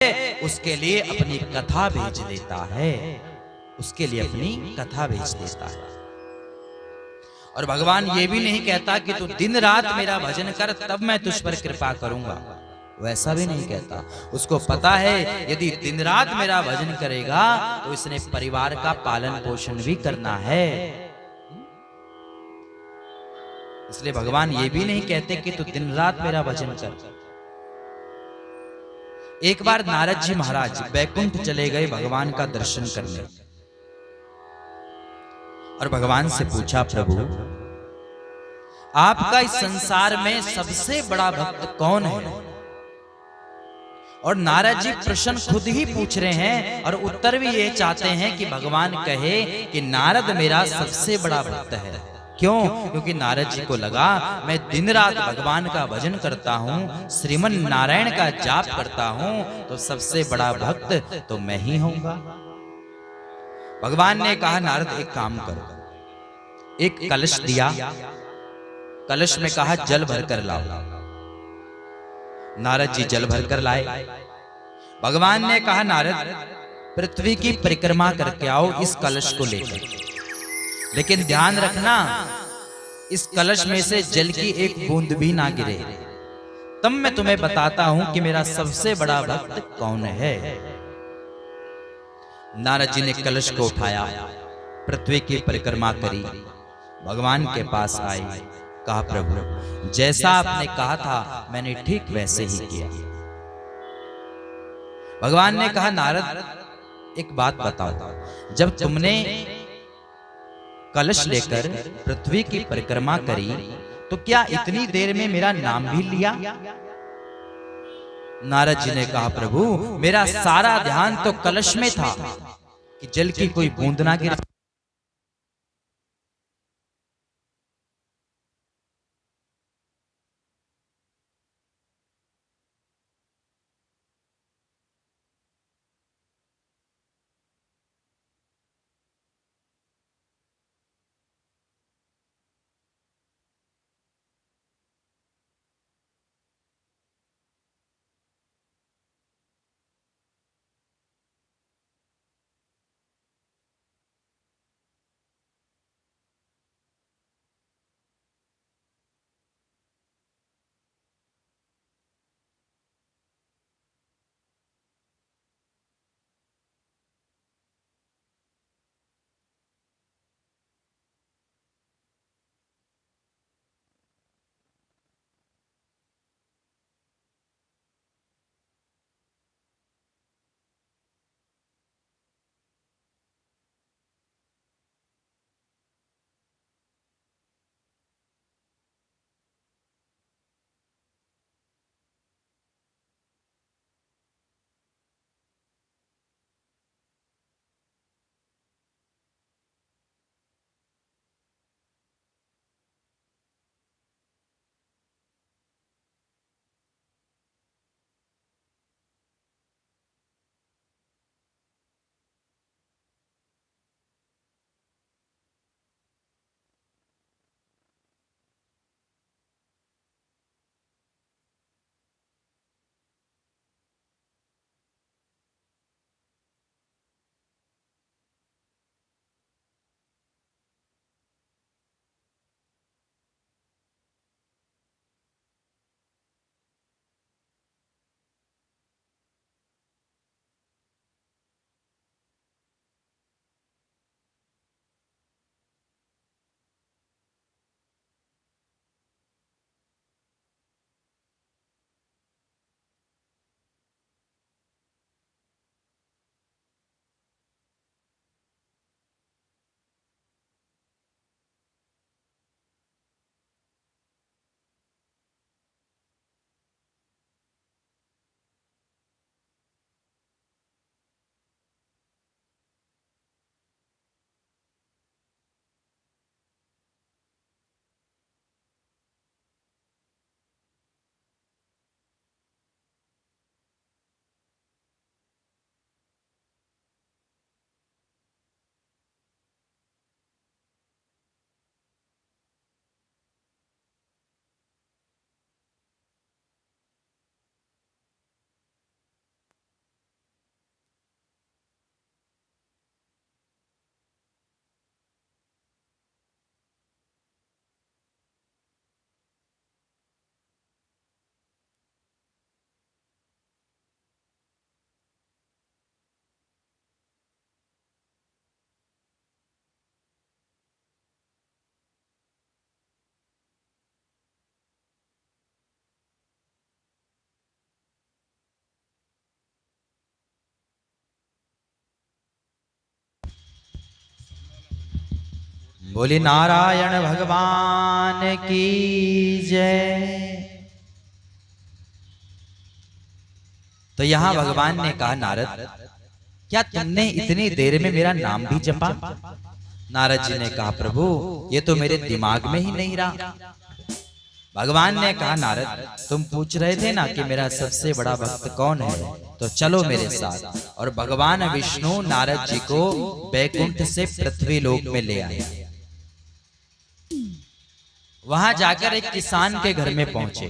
उसके लिए अपनी कथा भेज देता है, उसके लिए अपनी कथा भेज देता है। और भगवान ये भी नहीं कहता कि तू दिन रात मेरा भजन कर तब मैं तुझ पर कृपा करूंगा, वैसा भी नहीं कहता। उसको पता है यदि दिन रात मेरा भजन करेगा तो इसने परिवार का पालन पोषण भी करना है। इसलिए भगवान ये भी नहीं कहते कि तू दिन रात मेरा भजन कर। एक बार नारद जी महाराज बैकुंठ चले गए भगवान का दर्शन करने, और भगवान से पूछा, प्रभु आपका इस संसार में सबसे बड़ा भक्त कौन है? और नारद जी प्रश्न खुद ही पूछ रहे हैं और उत्तर भी ये चाहते हैं कि भगवान कहे कि नारद मेरा सबसे बड़ा भक्त है। क्यों? क्योंकि नारद जी को लगा मैं दिन रात भगवान का भजन करता हूँ, श्रीमन नारायण का जाप करता हूँ, तो सबसे बड़ा भक्त तो मैं ही होऊंगा। भगवान ने कहा, नारद एक काम करो, एक कलश दिया, कलश में कहा जल भरकर लाओ। नारद जी जल भरकर लाए। भगवान ने कहा, नारद पृथ्वी की परिक्रमा करके आओ इस कलश को लेकर, लेकिन ध्यान रखना इस कलश में से जल की एक बूंद भी ना गिरे, तब मैं तुम्हें बताता हूं कि मेरा सबसे बड़ा भक्त कौन है। नारद जी ने कलश को उठाया, पृथ्वी की परिक्रमा करी, भगवान के पास आए, कहा प्रभु जैसा आपने कहा था मैंने ठीक वैसे ही किया। भगवान ने कहा, नारद एक बात बताओ, जब तुमने कलश लेकर पृथ्वी की परिक्रमा करी तो क्या इतनी देर में मेरा नाम भी लिया? नारद जी ने कहा, प्रभु मेरा सारा ध्यान तो कलश में था कि जल की कोई बूंद ना गिरे। बोले नारायण भगवान की जय। तो यहां भगवान ने कहा, नारद क्या तुमने इतनी देर में मेरा नाम भी जपा? नारद जी ने कहा, प्रभु ये तो मेरे दिमाग में ही नहीं रहा। भगवान ने कहा, नारद तुम पूछ रहे थे ना कि मेरा सबसे बड़ा भक्त कौन है, तो चलो मेरे साथ। और भगवान विष्णु नारद जी को बैकुंठ से पृथ्वी लोक में ले आए। वहां जाकर एक किसान के घर में पहुंचे।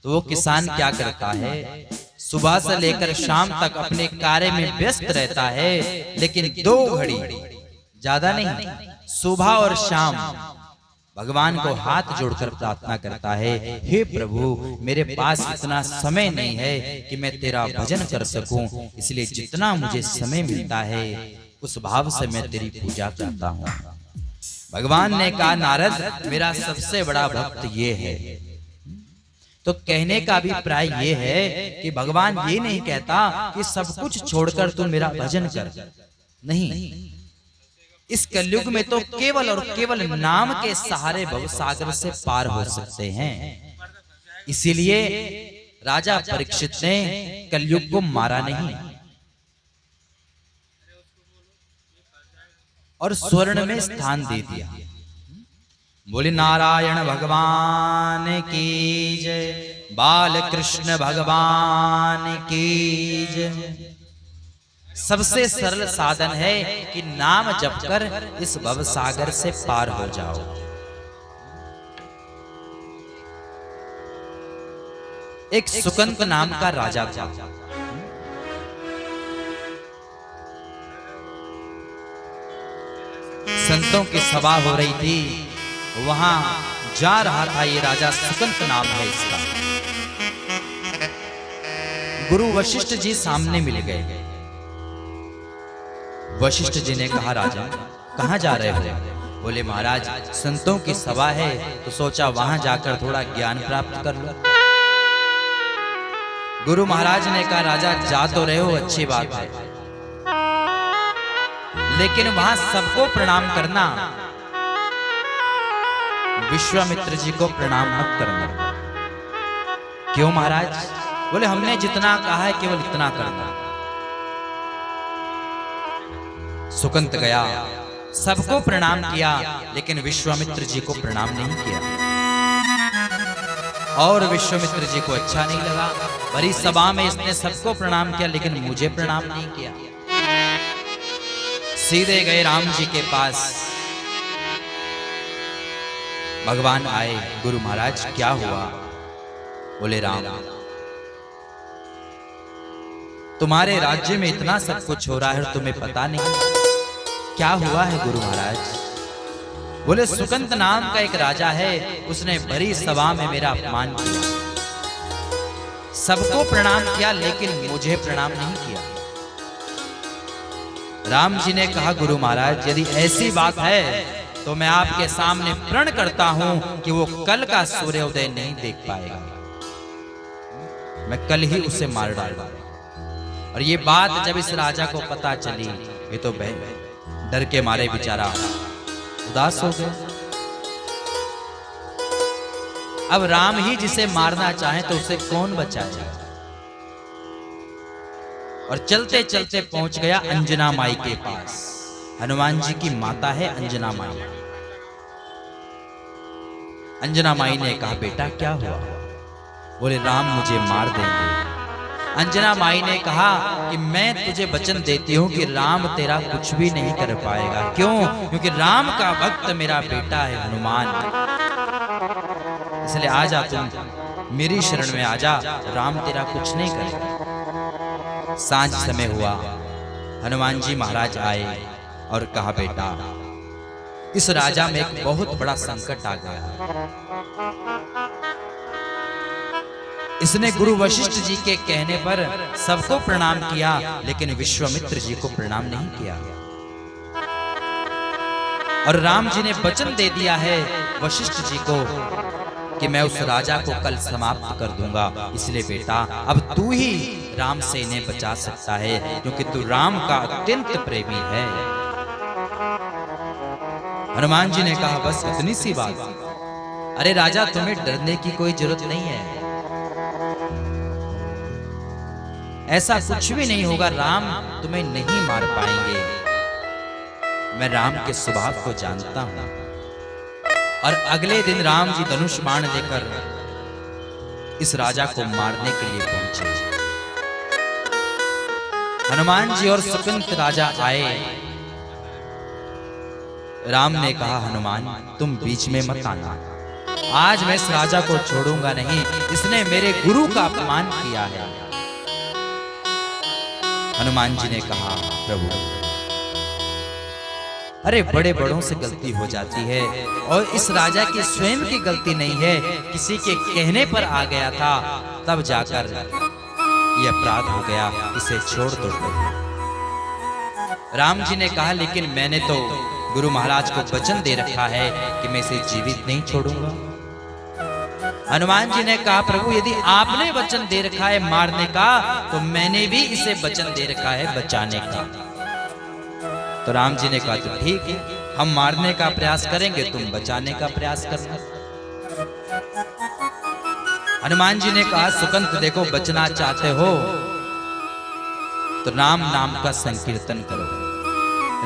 तो वो किसान क्या करता है, सुबह से लेकर शाम तक अपने कार्य में व्यस्त रहता है, लेकिन 2 घड़ी ज्यादा नहीं, सुबह और शाम भगवान को हाथ जोड़कर प्रार्थना करता है, हे प्रभु मेरे पास इतना समय नहीं है कि मैं तेरा भजन कर सकूं, इसलिए जितना मुझे समय मिलता है उस भाव से मैं तेरी पूजा करता हूं। भगवान ने कहा, नारद मेरा सबसे बड़ा भक्त ये है। तो कहने का अभिप्राय ये है कि भगवान ये नहीं कहता कि सब कुछ छोड़कर तू मेरा भजन कर, नहीं। इस कलयुग में तो केवल और केवल नाम के सहारे भवसागर से पार हो सकते हैं। इसीलिए राजा परीक्षित ने कलयुग को मारा नहीं और स्वर्ण में स्थान दे दिया। बोले नारायण भगवान की जय, बाल कृष्ण भगवान की जय। सबसे सरल साधन है कि नाम जपकर इस भवसागर से पार हो जाओ। एक सुकंत नाम का राजा था। संतों की सभा हो रही थी, वहां जा रहा था ये राजा, सुकंत नाम है इसका। गुरु वशिष्ठ जी सामने मिल गए। वशिष्ठ जी ने कहा, राजा कहां जा रहे हो? बोले महाराज संतों की सभा है तो सोचा वहां जाकर थोड़ा ज्ञान प्राप्त कर लो। गुरु महाराज ने कहा, राजा जा तो रहे हो अच्छी बात है, लेकिन वहां सबको प्रणाम करना, विश्वामित्र जी को प्रणाम मत करना। क्यों महाराज? बोले हमने जितना कहा है केवल इतना करना। सुकंत गया, सबको प्रणाम किया, लेकिन विश्वामित्र जी को प्रणाम नहीं किया। और विश्वामित्र जी को अच्छा नहीं लगा, बड़ी सभा में इसने सबको प्रणाम किया लेकिन मुझे प्रणाम नहीं किया। सीधे गए राम जी के पास। भगवान आए, गुरु महाराज क्या हुआ? बोले राम तुम्हारे राज्य में इतना सब कुछ हो रहा है और तुम्हें पता नहीं, क्या हुआ है गुरु महाराज? बोले सुकंत नाम का एक राजा है, उसने बड़ी सभा में मेरा अपमान किया, सबको प्रणाम किया लेकिन मुझे प्रणाम नहीं किया। राम जी ने कहा, गुरु महाराज यदि ऐसी बात है तो मैं आपके सामने प्रण करता हूं कि वो कल का सूर्योदय नहीं देख पाएगा, मैं कल ही उसे मार डालूंगा। और ये बात जब इस राजा को पता चली, ये तो डर के मारे बेचारा उदास हो गया। अब राम ही जिसे मारना चाहे तो उसे कौन बचाए? और चलते चलते पहुंच गया अंजना माई के पास। हनुमान जी की माता है अंजना माई। अंजना माई ने कहा, बेटा क्या हुआ? बोले राम मुझे मार देंगे। अंजना माई ने कहा कि मैं तुझे वचन देती हूं कि राम तेरा कुछ भी नहीं कर पाएगा। क्यों? क्योंकि राम का भक्त मेरा बेटा है हनुमान, इसलिए आजा तुम मेरी शरण में आजा, राम तेरा कुछ नहीं करेगा। सांझ समय हुआ, हनुमान जी महाराज आए और कहा, बेटा इस राजा में एक बहुत बड़ा संकट आ गया। इसने गुरु वशिष्ठ जी के कहने पर सबको प्रणाम किया लेकिन विश्वामित्र जी को प्रणाम नहीं किया। और राम जी ने वचन दे दिया है वशिष्ठ जी को कि मैं उस राजा को कल समाप्त कर दूंगा, इसलिए बेटा अब तू ही राम से इन्हें बचा सकता है क्योंकि तू राम का अत्यंत प्रेमी है। हनुमान जी ने कहा बस इतनी सी बात। अरे राजा, तुम्हें डरने की कोई जरूरत नहीं है, ऐसा कुछ भी नहीं होगा, राम तुम्हें नहीं मार पाएंगे। मैं राम के स्वभाव को जानता हूं। और अगले दिन राम जी धनुष बाण लेकर इस राजा को मारने के लिए पहुंचे। हनुमान जी और सुकंत राजा आए। राम ने कहा हनुमान, तुम बीच में मत आना, आज मैं इस राजा को छोड़ूंगा नहीं, इसने मेरे गुरु का अपमान किया है। हनुमान जी ने कहा प्रभु, अरे बड़े बड़ों से गलती हो जाती है, और इस राजा की स्वयं की गलती नहीं है, किसी के कहने पर आ गया था, तब जाकर ये अपराध हो गया, इसे छोड़ दो। राम जी ने कहा लेकिन मैंने तो गुरु महाराज को वचन दे रखा है कि मैं इसे जीवित नहीं छोड़ूंगा। हनुमान जी ने कहा प्रभु, यदि आपने वचन दे रखा है मारने का, तो मैंने भी इसे वचन दे रखा है बचाने का। तो राम जी ने कहा तो ठीक है, हम मारने का प्रयास करेंगे, तुम बचाने का प्रयास करना। हनुमान जी ने कहा सुकंत देखो, बचना चाहते हो तो राम नाम का संकीर्तन करो।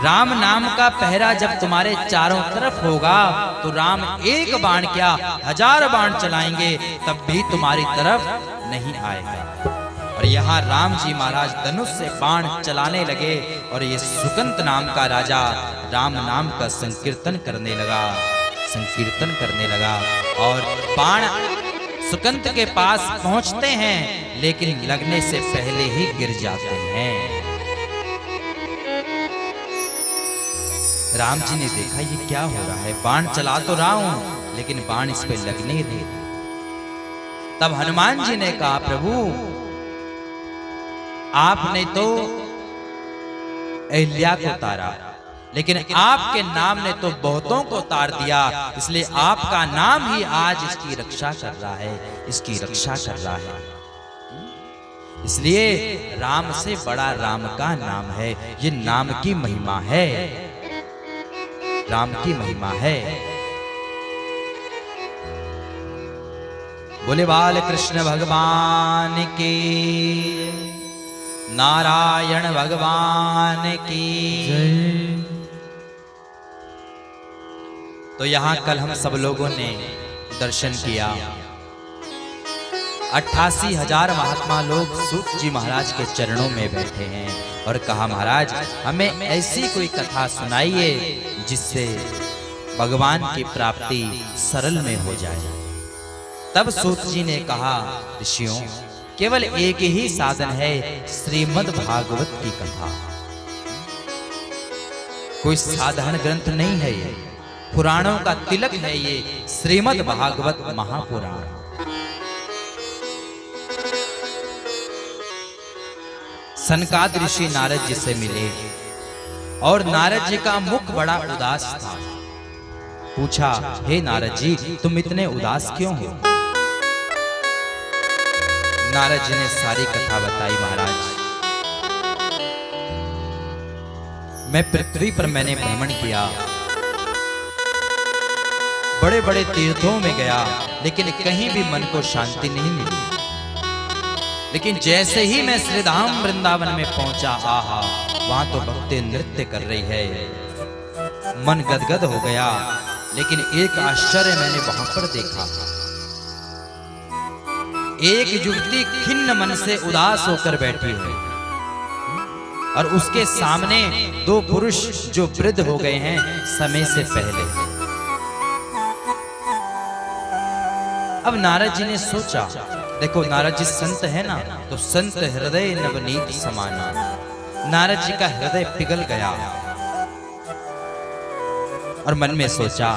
राम नाम का पहरा जब तुम्हारे चारों तरफ होगा, तो राम एक बाण क्या 1000 बाण चलाएंगे, तब भी तुम्हारी तरफ नहीं आएगा। और यहाँ राम जी महाराज धनुष से बाण चलाने लगे, और ये सुकंत नाम का राजा राम नाम का संकीर्तन करने लगा। और बाण सुकंत के पास पहुंचते हैं, लेकिन लगने से पहले ही गिर जाते हैं। राम जी ने देखा ये क्या हो रहा है, बाण चला तो रहा हूं लेकिन बाण इस पे लगने ही नहीं। तब हनुमान जी ने कहा प्रभु, आपने तो अहिल्या को तारा, लेकिन आपके नाम ने तो बहुतों को तार दिया, इसलिए आपका नाम ही आज इसकी रक्षा कर रहा है, इसलिए राम से बड़ा राम का नाम है। ये नाम की महिमा है, राम की महिमा है। बोले बाल कृष्ण भगवान की, नारायण भगवान की जय। तो यहां कल हम सब लोगों ने दर्शन किया, 88,000 महात्मा लोग सूत जी महाराज के चरणों में बैठे हैं और कहा महाराज हमें ऐसी कोई कथा सुनाइए जिससे भगवान की प्राप्ति सरल में हो जाए। तब सूत जी ने कहा ऋषियों, केवल एक ही साधन है, श्रीमद् भागवत की कथा। कोई साधारण ग्रंथ नहीं है, ये पुराणों का तिलक है, ये श्रीमद् भागवत महापुराण। सनकाद ऋषि नारद जी से मिले और नारद जी का मुख बड़ा उदास था। पूछा, हे नारद जी तुम इतने उदास क्यों हो? नारद जी ने सारी कथा बताई। महाराज, मैं पृथ्वी पर मैंने भ्रमण किया, बड़े बड़े तीर्थों में गया, लेकिन कहीं भी मन को शांति नहीं मिली। लेकिन जैसे ही मैं श्रीधाम वृंदावन में पहुंचा, आहा, वहां तो भक्ति नृत्य कर रही है, मन गदगद हो गया। लेकिन एक आश्चर्य मैंने वहां पर देखा, एक युवती खिन्न मन से उदास होकर बैठी है और उसके सामने दो पुरुष जो वृद्ध हो गए हैं समय से पहले। अब नारद जी ने सोचा, देखो नारद जी संत है ना, तो संत हृदय नवनीत समाना। नारद जी का हृदय पिघल गया और मन में सोचा,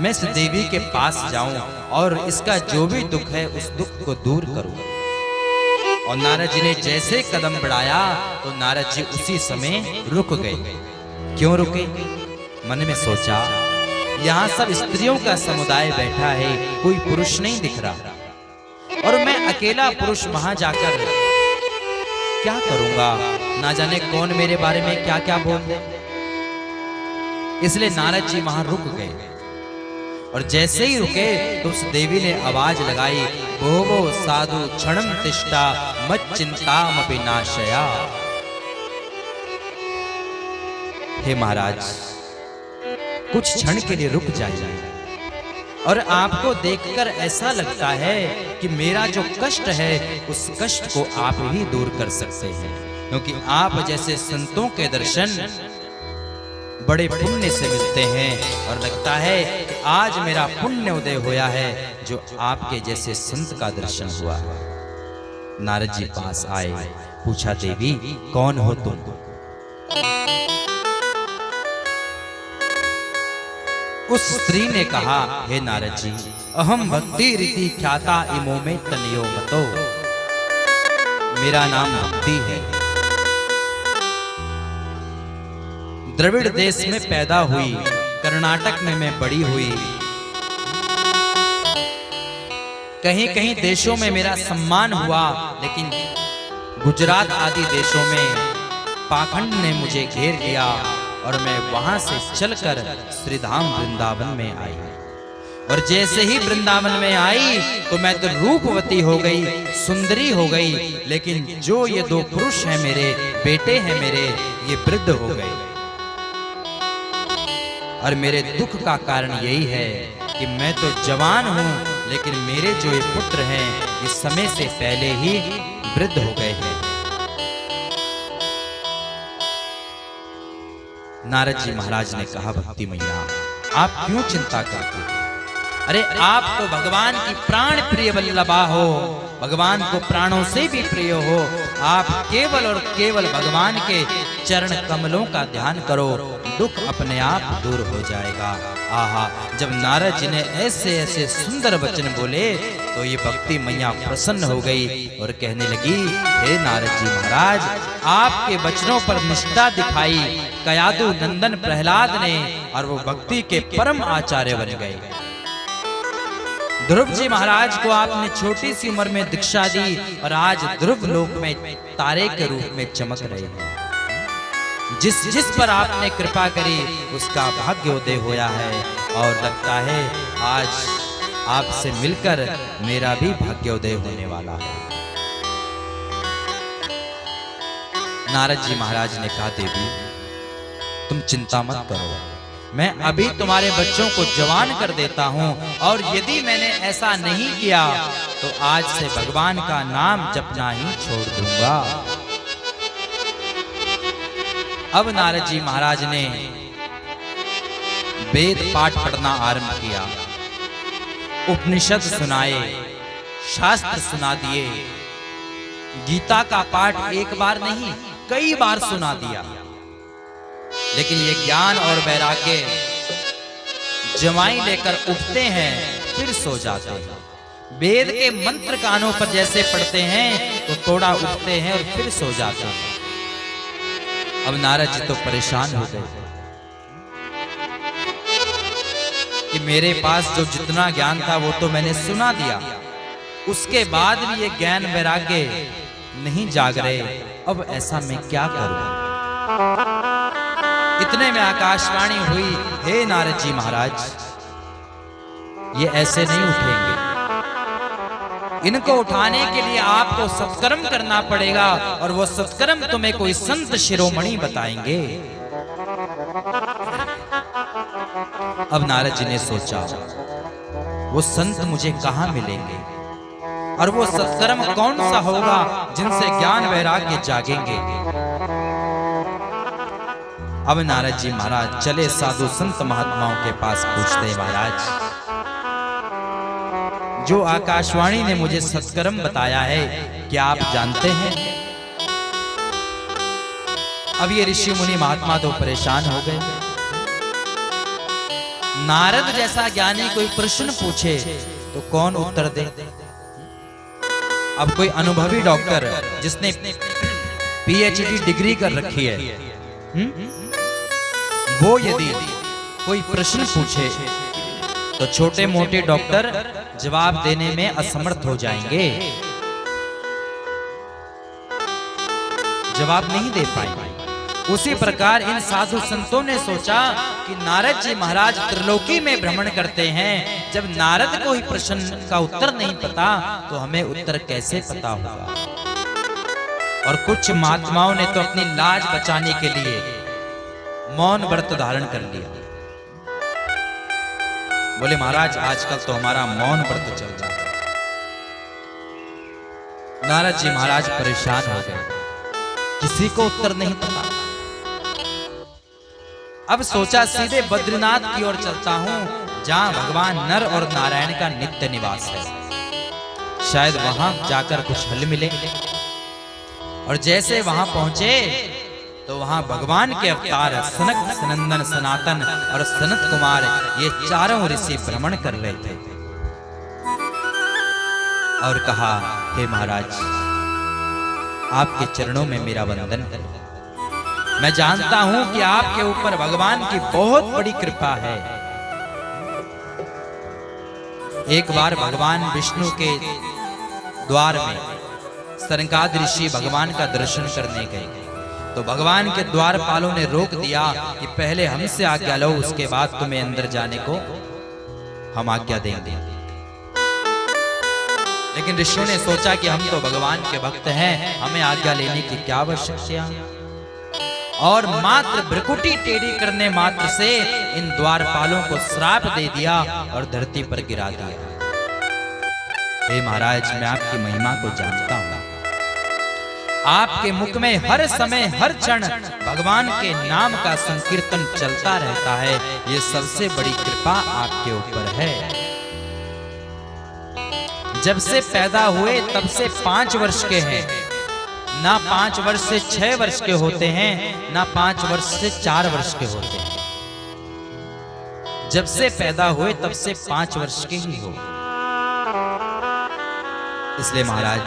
मैं इस देवी के पास जाऊं और इसका जो भी दुख है उस दुख को दूर करूं। और नारद जी ने जैसे कदम बढ़ाया तो नारद जी उसी समय रुक गए। क्यों रुके? मन में सोचा, यहाँ सब स्त्रियों का समुदाय बैठा है, कोई पुरुष नहीं दिख रहा, और मैं अकेला पुरुष वहां जाकर क्या करूंगा? ना जाने कौन मेरे बारे में क्या क्या बोल दे। इसलिए नारद जी वहां रुक गए। और जैसे ही रुके तो उस देवी ने आवाज लगाई, भोवो साधु क्षणम तिष्ठा मत चिंतामपि नाशया। हे महाराज, कुछ क्षण के लिए रुक जाइए। और आपको देखकर ऐसा लगता है कि मेरा जो कष्ट है उस कष्ट को आप ही दूर कर सकते हैं, क्योंकि आप जैसे संतों के दर्शन बड़े पुण्य से मिलते हैं। और लगता है कि आज मेरा पुण्य उदय हुआ है जो आपके जैसे संत का दर्शन हुआ। नारद जी पास आए, पूछा, देवी कौन हो तुम? उस स्त्री ने कहा, हे नारद जी, अहम भक्ति रीति ख्याता इमो में तनियो मतो। मेरा नाम भक्ति है। द्रविड़ देश में पैदा हुई, कर्नाटक में मैं बड़ी हुई। कहीं कहीं देशों में मेरा सम्मान हुआ, लेकिन गुजरात आदि देशों में पाखंड ने मुझे घेर लिया और मैं वहां से चलकर श्रीधाम वृंदावन में आई। और जैसे ही वृंदावन में आई तो मैं तो रूपवती हो गई, सुंदरी हो गई, लेकिन जो ये दो पुरुष हैं, मेरे बेटे हैं मेरे, ये वृद्ध हो गए। और मेरे दुख का कारण यही है कि मैं तो जवान हूं, लेकिन मेरे जो ये पुत्र हैं ये समय से पहले ही वृद्ध हो गए हैं। नारद जी महाराज ने कहा, भक्ति मैया आप क्यों चिंता करते हैं? अरे आप तो भगवान की प्राण प्रिय वल्लभा हो, भगवान को प्राणों से भी प्रिय हो। आप केवल और केवल भगवान के चरण कमलों का ध्यान करो, दुख अपने आप दूर हो जाएगा। आहा, जब नारद जी ने ऐसे ऐसे सुंदर वचन बोले तो ये भक्ति मैया प्रसन्न हो गई और कहने लगी, हे नारद जी महाराज, आपके वचनों पर निष्ठा दिखाई कयादु नंदन प्रहलाद ने, और वो भक्ति के परम आचार्य बन गए। ध्रुव जी महाराज को आपने छोटी सी उम्र में दीक्षा दी और आज ध्रुव लोक में तारे के रूप में चमक रहे हैं। जिस जिस पर आपने कृपा करी उसका भाग्योदय होया है, और लगता है आज आपसे मिलकर मेरा भी भाग्योदय होने वाला है। नारद जी महाराज ने कहा, देवी तुम चिंता मत करो, मैं अभी तुम्हारे बच्चों को जवान कर देता हूं, और यदि मैंने ऐसा नहीं किया तो आज से भगवान का नाम जपना ही छोड़ दूंगा। अब नारद जी महाराज ने वेद पाठ पढ़ना आरंभ किया, उपनिषद सुनाए, शास्त्र सुना दिए, गीता का पाठ एक बार नहीं कई बार सुना दिया। लेकिन ये ज्ञान और वैराग्य जमाई लेकर उठते हैं फिर सो जाते हैं। वेद के मंत्र कानों पर जैसे पढ़ते हैं तो थोड़ा उठते हैं और फिर सो जाते हैं। अब नारद जी तो परेशान हो गए कि मेरे पास जो जितना ज्ञान था वो तो मैंने सुना दिया, उसके बाद भी ये ज्ञान वैराग्य नहीं जाग रहे, अब ऐसा मैं क्या करूं? इतने में आकाशवाणी हुई, हे नारद जी महाराज, ये ऐसे नहीं उठेंगे, इनको उठाने के लिए आपको सत्कर्म करना पड़ेगा, और वो सत्कर्म तुम्हें कोई संत शिरोमणि बताएंगे। अब नारद जी ने सोचा, वो संत मुझे कहां मिलेंगे, और वो सत्कर्म कौन सा होगा जिनसे ज्ञान वैराग्य जागेंगे। अब नारद जी महाराज चले साधु संत महात्माओं के पास, पूछते, महाराज जो आकाशवाणी ने मुझे सत्कर्म बताया है क्या आप जानते हैं? अब ये ऋषि मुनि महात्मा तो परेशान हो गए। नारद जैसा ज्ञानी कोई प्रश्न पूछे तो कौन उत्तर दे? अब कोई अनुभवी डॉक्टर जिसने पीएचडी डिग्री कर रखी है, वो यदि कोई प्रश्न पूछे तो छोटे मोटे डॉक्टर जवाब देने में असमर्थ हो जाएंगे, जवाब नहीं दे पाएंगे। उसी प्रकार इन साधु संतों ने सोचा कि नारद जी महाराज त्रिलोकी में भ्रमण करते हैं, जब नारद को ही प्रश्न का उत्तर नहीं पता तो हमें उत्तर कैसे पता होगा। और कुछ महात्माओं ने तो अपनी लाज बचाने के लिए मौन व्रत धारण कर लिया। बोले महाराज आजकल तो हमारा मौन व्रत चल रहा है। नारद जी महाराज परेशान हो गए, किसी को उत्तर नहीं पता। अब सोचा सीधे बद्रीनाथ की ओर चलता हूं, जहां भगवान नर और नारायण का नित्य निवास है, शायद वहां जाकर कुछ हल मिले। और जैसे वहां पहुंचे तो वहां भगवान के अवतार सनक सनंदन सनातन और सनत कुमार ये चारों ऋषि भ्रमण कर रहे थे। और कहा, हे महाराज आपके चरणों में मेरा वंदन करो। मैं जानता हूं कि आपके ऊपर भगवान की बहुत बड़ी कृपा है। एक बार भगवान विष्णु के द्वार में सनकादि ऋषि भगवान का दर्शन करने गए, तो भगवान के द्वारपालों ने रोक दिया कि पहले हमसे आज्ञा लो, उसके बाद तुम्हें अंदर जाने को हम आज्ञा देंगे। लेकिन ऋषियों ने सोचा कि हम तो भगवान के भक्त हैं, हमें आज्ञा लेने की क्या आवश्यकता, और मात्र भ्रुकुटी टेढ़ी करने मात्र से इन द्वारपालों को श्राप दे दिया और धरती पर गिरा दिया। हे महाराज मैं आपकी महिमा को जानता हूं, आपके मुख में हर समय हर क्षण भगवान के नाम का संकीर्तन चलता रहता है, ये सबसे बड़ी कृपा आपके ऊपर है। जब से पैदा हुए तब से 5 वर्ष के हैं, ना 5 वर्ष से 6 वर्ष के होते हैं, ना 5 वर्ष से 4 वर्ष के होते हैं। जब से पैदा हुए तब से 5 वर्ष के ही हो। इसलिए महाराज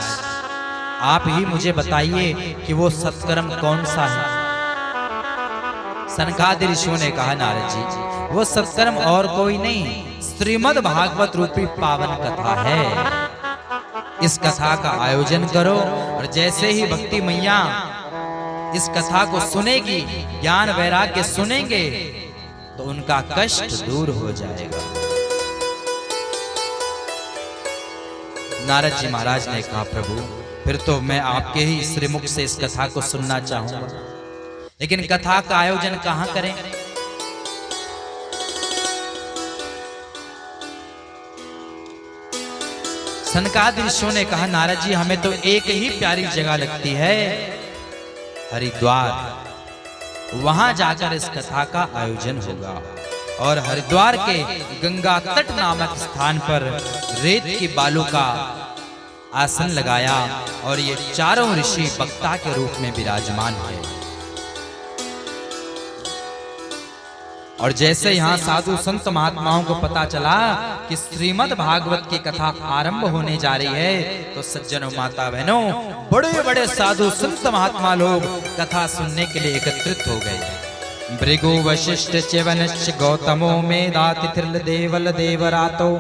आप ही मुझे बताइए कि वो सत्कर्म कौन सा है। सनकादि ऋषियों ने कहा, नारद जी वो सत्कर्म और कोई नहीं, श्रीमद् भागवत रूपी पावन कथा है। इस कथा का आयोजन करो, और जैसे ही भक्ति मैया इस कथा को सुनेगी, ज्ञान वैराग्य सुनेंगे, तो उनका कष्ट दूर हो जाएगा। नारद जी महाराज ने कहा, प्रभु फिर तो मैं आपके ही श्रीमुख से इस कथा को सुनना चाहूंगा, लेकिन कथा का आयोजन कहां करें। सनकादि ऋषियों ने कहा, नारद जी हमें तो एक ही प्यारी जगह लगती है, हरिद्वार। वहां जाकर इस कथा का आयोजन होगा, और हरिद्वार के गंगा तट नामक स्थान पर रेत की बालू का आसन लगाया, और ये चारों ऋषि वक्ता के रूप में विराजमान है। और जैसे यहाँ साधु संत महात्माओं को पता चला कि श्रीमद् भागवत की कथा आरंभ होने जा रही है, तो सज्जनों माता बहनों बड़े बड़े साधु संत महात्मा लोग कथा सुनने के लिए एकत्रित हो गए। भृगु वशिष्ठ च्यवनश्च गौतमो मेधातिथिर्ल देवल देवरातो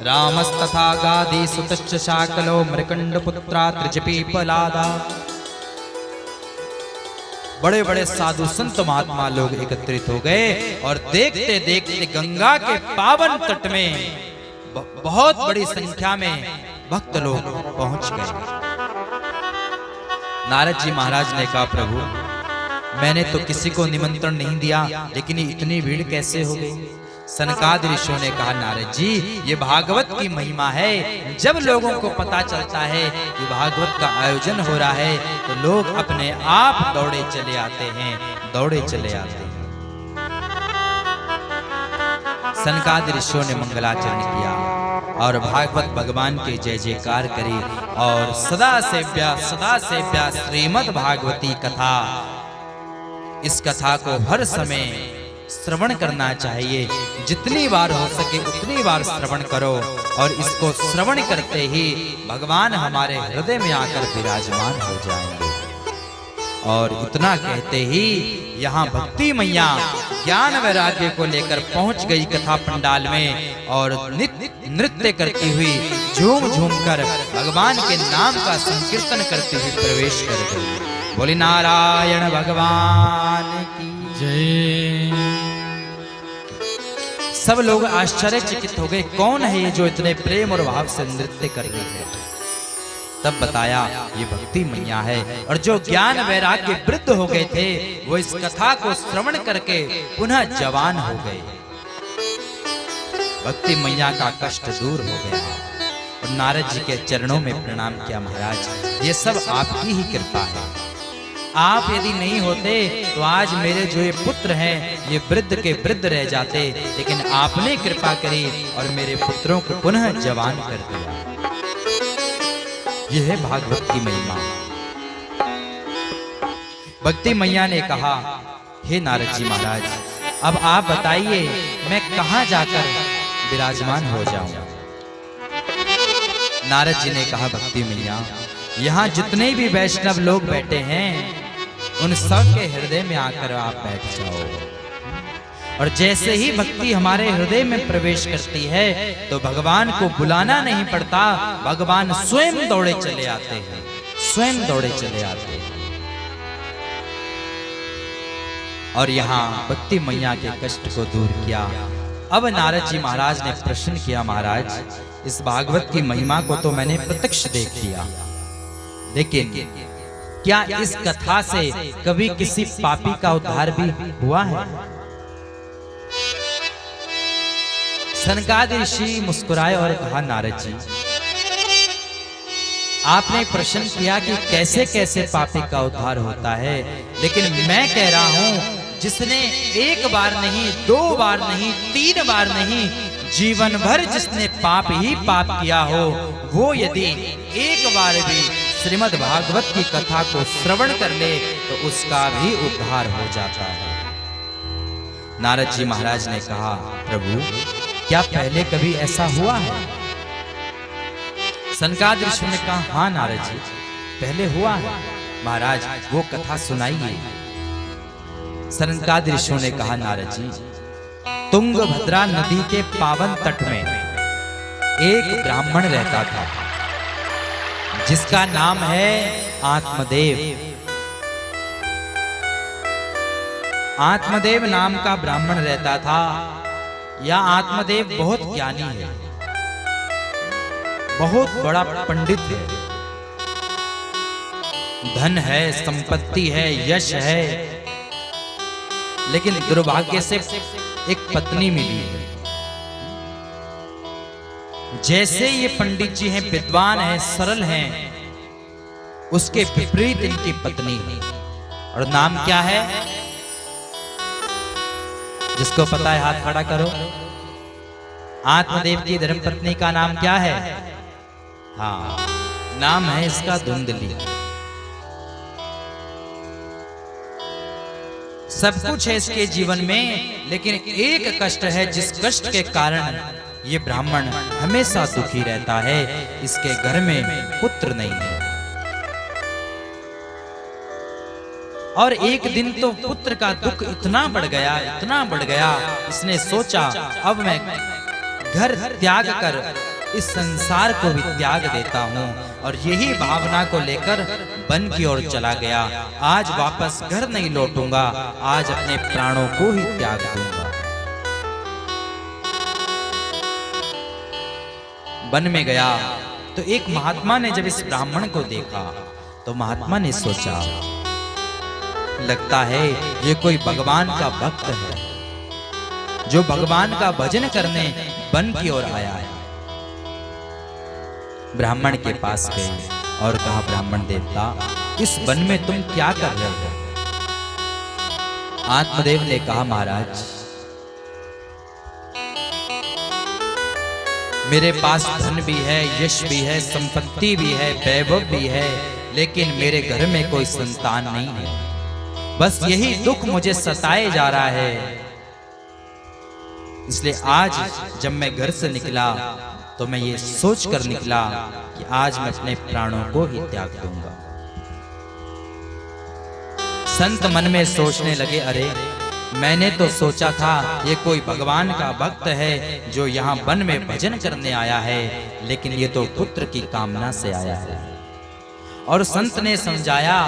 रामस्तथा गादी सुतश्च शाकलो मृकंड पुत्रा त्रिजपीपलादा। बड़े बड़े साधु संत महात्मा लोग एकत्रित हो गए, और देखते देखते गंगा के पावन तट में बहुत बड़ी संख्या में भक्त लोग पहुंच गए। नारद जी महाराज ने कहा, प्रभु मैंने तो किसी को निमंत्रण नहीं दिया, लेकिन इतनी भीड़ कैसे हो गई। सनकादि ऋषियों ने कहा, नारद जी ये भागवत की महिमा है। जब लोगों को पता चलता है कि भागवत का आयोजन हो रहा है, तो लोग अपने आप दौड़े चले आते हैं, दौड़े चले आते हैं। सनकादि ऋषियों ने मंगलाचरण किया और भागवत भगवान के जय जयकार करी, और सदा सेव्या श्रीमद् भागवती कथा, इस कथा को हर समय श्रवण करना चाहिए। जितनी बार हो सके उतनी बार श्रवण करो, और इसको श्रवण करते ही भगवान हमारे हृदय में आकर विराजमान हो जाएंगे। और इतना कहते ही यहाँ भक्ति मैया ज्ञान वैराग्य को लेकर पहुंच गई कथा पंडाल में, और नृत्य करती हुई झूम झूम कर भगवान के नाम का संकीर्तन करती हुई प्रवेश कर गई। बोली नारायण भगवान की जय। सब लोग आश्चर्यचकित हो गए, कौन है ये जो इतने प्रेम और भाव से नृत्य कर रही है। तब बताया ये भक्ति मैया है, और जो ज्ञान वैराग्य वृद्ध हो गए थे वो इस कथा को श्रवण करके पुनः जवान हो गए। भक्ति मैया का कष्ट दूर हो गया और नारद जी के चरणों में प्रणाम किया। महाराज, ये सब आपकी ही कृपा है। आप यदि नहीं होते तो आज मेरे जो ये पुत्र हैं ये वृद्ध के वृद्ध रह जाते, लेकिन आपने कृपा करी और मेरे पुत्रों को पुनः जवान कर दिया। यह है भागवत की महिमा। भक्ति मैया ने कहा, हे नारद जी महाराज, अब आप बताइए मैं कहां जाकर विराजमान हो जाऊं। नारद जी ने कहा, भक्ति मैया, यहाँ जितने भी वैष्णव लोग बैठे हैं उन सब के हृदय में आकर आप बैठ जाओ। और जैसे ही भक्ति हमारे हृदय में प्रवेश करती है तो भगवान को बुलाना नहीं पड़ता, भगवान स्वयं दौड़े चले आते हैं, स्वयं दौड़े चले आते हैं। और यहाँ भक्ति मैया के कष्ट को दूर किया। अब नारद जी महाराज ने प्रश्न किया, महाराज इस भागवत की महिमा को तो मैंने प्रत्यक्ष देख लिया, लेकिन क्या इस कथा से कभी किसी पापी का उद्धार भी हुआ है? सनकादिक ऋषि मुस्कुराए और कहा, नारद जी आपने प्रश्न किया कि कैसे कैसे पापी का उद्धार होता है, लेकिन मैं कह रहा हूं जिसने एक बार नहीं, दो बार नहीं, 3 बार नहीं, जीवन भर जिसने पाप ही पाप किया हो, वो यदि एक बार भी श्रीमद् भागवत की कथा को श्रवण कर ले तो उसका भी उद्धार हो जाता है। नारद जी महाराज ने कहा, प्रभु क्या पहले कभी ऐसा हुआ है? सनकादिक ऋषि ने कहा, हाँ नारद जी पहले हुआ है। महाराज वो कथा सुनाइए। सनकादिक ऋषि ने कहा, नारद जी तुंगभद्रा नदी के पावन तट में एक ब्राह्मण रहता था जिसका नाम है आत्मदेव। आत्मदेव नाम का ब्राह्मण रहता था। यह आत्मदेव बहुत ज्ञानी है, बहुत बड़ा पंडित है, धन है, संपत्ति है, यश है, लेकिन दुर्भाग्य से एक पत्नी मिली है। जैसे ये पंडित जी हैं, विद्वान हैं, सरल हैं, उसके विपरीत इनकी पत्नी है। और नाम क्या है? जिसको पता है हाथ खड़ा करो। आत्मदेव की धर्मपत्नी का नाम क्या है? हाँ, नाम है इसका धुंधली। सब कुछ है इसके जीवन में, लेकिन एक कष्ट है, जिस कष्ट के कारण ये ब्राह्मण हमेशा दुखी रहता है। इसके घर में पुत्र नहीं है। और एक दिन तो पुत्र का दुख इतना बढ़ गया, इतना बढ़ गया, इसने सोचा अब मैं घर त्याग कर इस संसार को भी त्याग देता हूँ। और यही भावना को लेकर वन की ओर चला गया। आज वापस घर नहीं लौटूंगा, आज अपने प्राणों को ही त्याग दूंगा। वन में गया तो एक महात्मा ने जब इस ब्राह्मण को देखा तो महात्मा ने सोचा, लगता है ये कोई भगवान का भक्त है जो भगवान का भजन करने वन की ओर आया है। ब्राह्मण के पास गए और कहा, ब्राह्मण देवता इस वन में तुम क्या कर रहे हो? आत्मदेव ने कहा, महाराज मेरे पास धन भी है, यश भी है, संपत्ति भी है, वैभव भी है, लेकिन मेरे घर में कोई संतान नहीं है। बस यही दुख मुझे सताए जा रहा है। इसलिए आज जब मैं घर से निकला तो मैं ये सोच कर निकला कि आज मैं अपने प्राणों को ही त्याग दूंगा। संत मन में सोचने लगे, अरे मैंने तो सोचा था ये कोई भगवान का भक्त है जो यहाँ वन में भजन करने आया है, लेकिन ये तो पुत्र की कामना से आया है। और संत ने समझाया,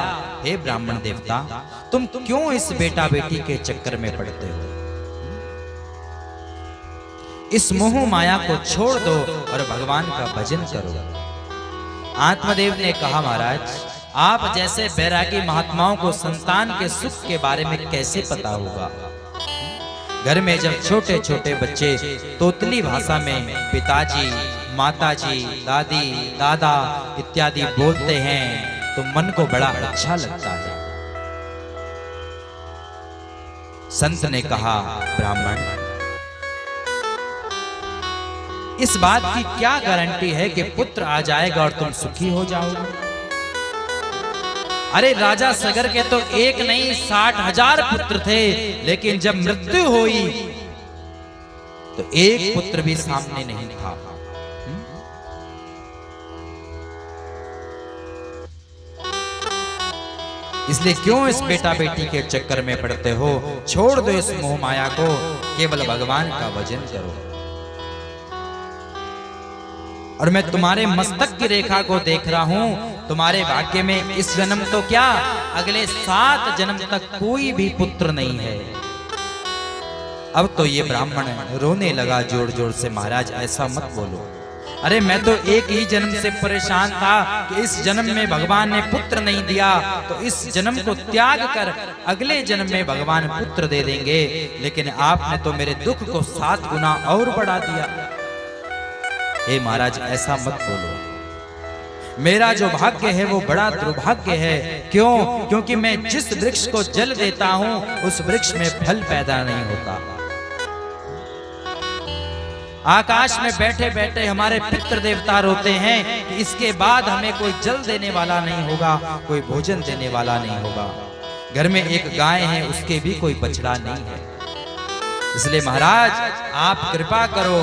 हे ब्राह्मण देवता, तुम क्यों इस बेटा बेटी के चक्कर में पड़ते हो? इस मोह माया को छोड़ दो और भगवान का भजन करो। आत्मदेव ने कहा, महाराज, आप जैसे बैरागी महात्माओं को संतान के सुख के बारे में कैसे पता होगा? घर में जब छोटे छोटे बच्चे तोतली भाषा में पिताजी, माताजी, दादी, दादा इत्यादि बोलते हैं तो मन को बड़ा अच्छा लगता है। संत ने कहा, ब्राह्मण, इस बात की क्या गारंटी है कि पुत्र आ जाएगा और तुम सुखी हो जाओगे? अरे राजा सगर के तो एक नहीं 60,000 पुत्र थे, लेकिन जब मृत्यु हुई तो एक पुत्र भी सामने नहीं था। इसलिए क्यों इस बेटा बेटी के चक्कर में पड़ते हो? छोड़ दो इस मोह माया को, केवल भगवान का भजन करो। और मैं तुम्हारे मस्तक की रेखा को देख रहा हूं। तुम्हारे भाग्य में इस जन्म तो क्या, अगले 7 जन्म तक कोई भी पुत्र नहीं है। अब तो ये ब्राह्मण रोने लगा जोर जोर से, महाराज ऐसा मत बोलो। अरे मैं तो एक ही जन्म से परेशान था कि इस जन्म में भगवान ने पुत्र नहीं दिया, तो इस जन्म को त्याग कर अगले जन्म में भगवान पुत्र दे देंगे। लेकिन आपने तो मेरे दुख को 7 गुना और बढ़ा दिया। हे महाराज ऐसा मत बोलो। मेरा जो भाग्य है वो बड़ा दुर्भाग्य है। क्यों? क्योंकि मैं जिस वृक्ष को जल देता हूं उस वृक्ष में फल पैदा नहीं होता। आकाश में बैठे बैठे हमारे पितृ देवता रोते हैं कि इसके बाद हमें कोई जल देने वाला नहीं होगा, कोई भोजन देने वाला नहीं होगा। घर में एक गाय है, उसके भी कोई बछड़ा नहीं है। इसलिए महाराज आप कृपा करो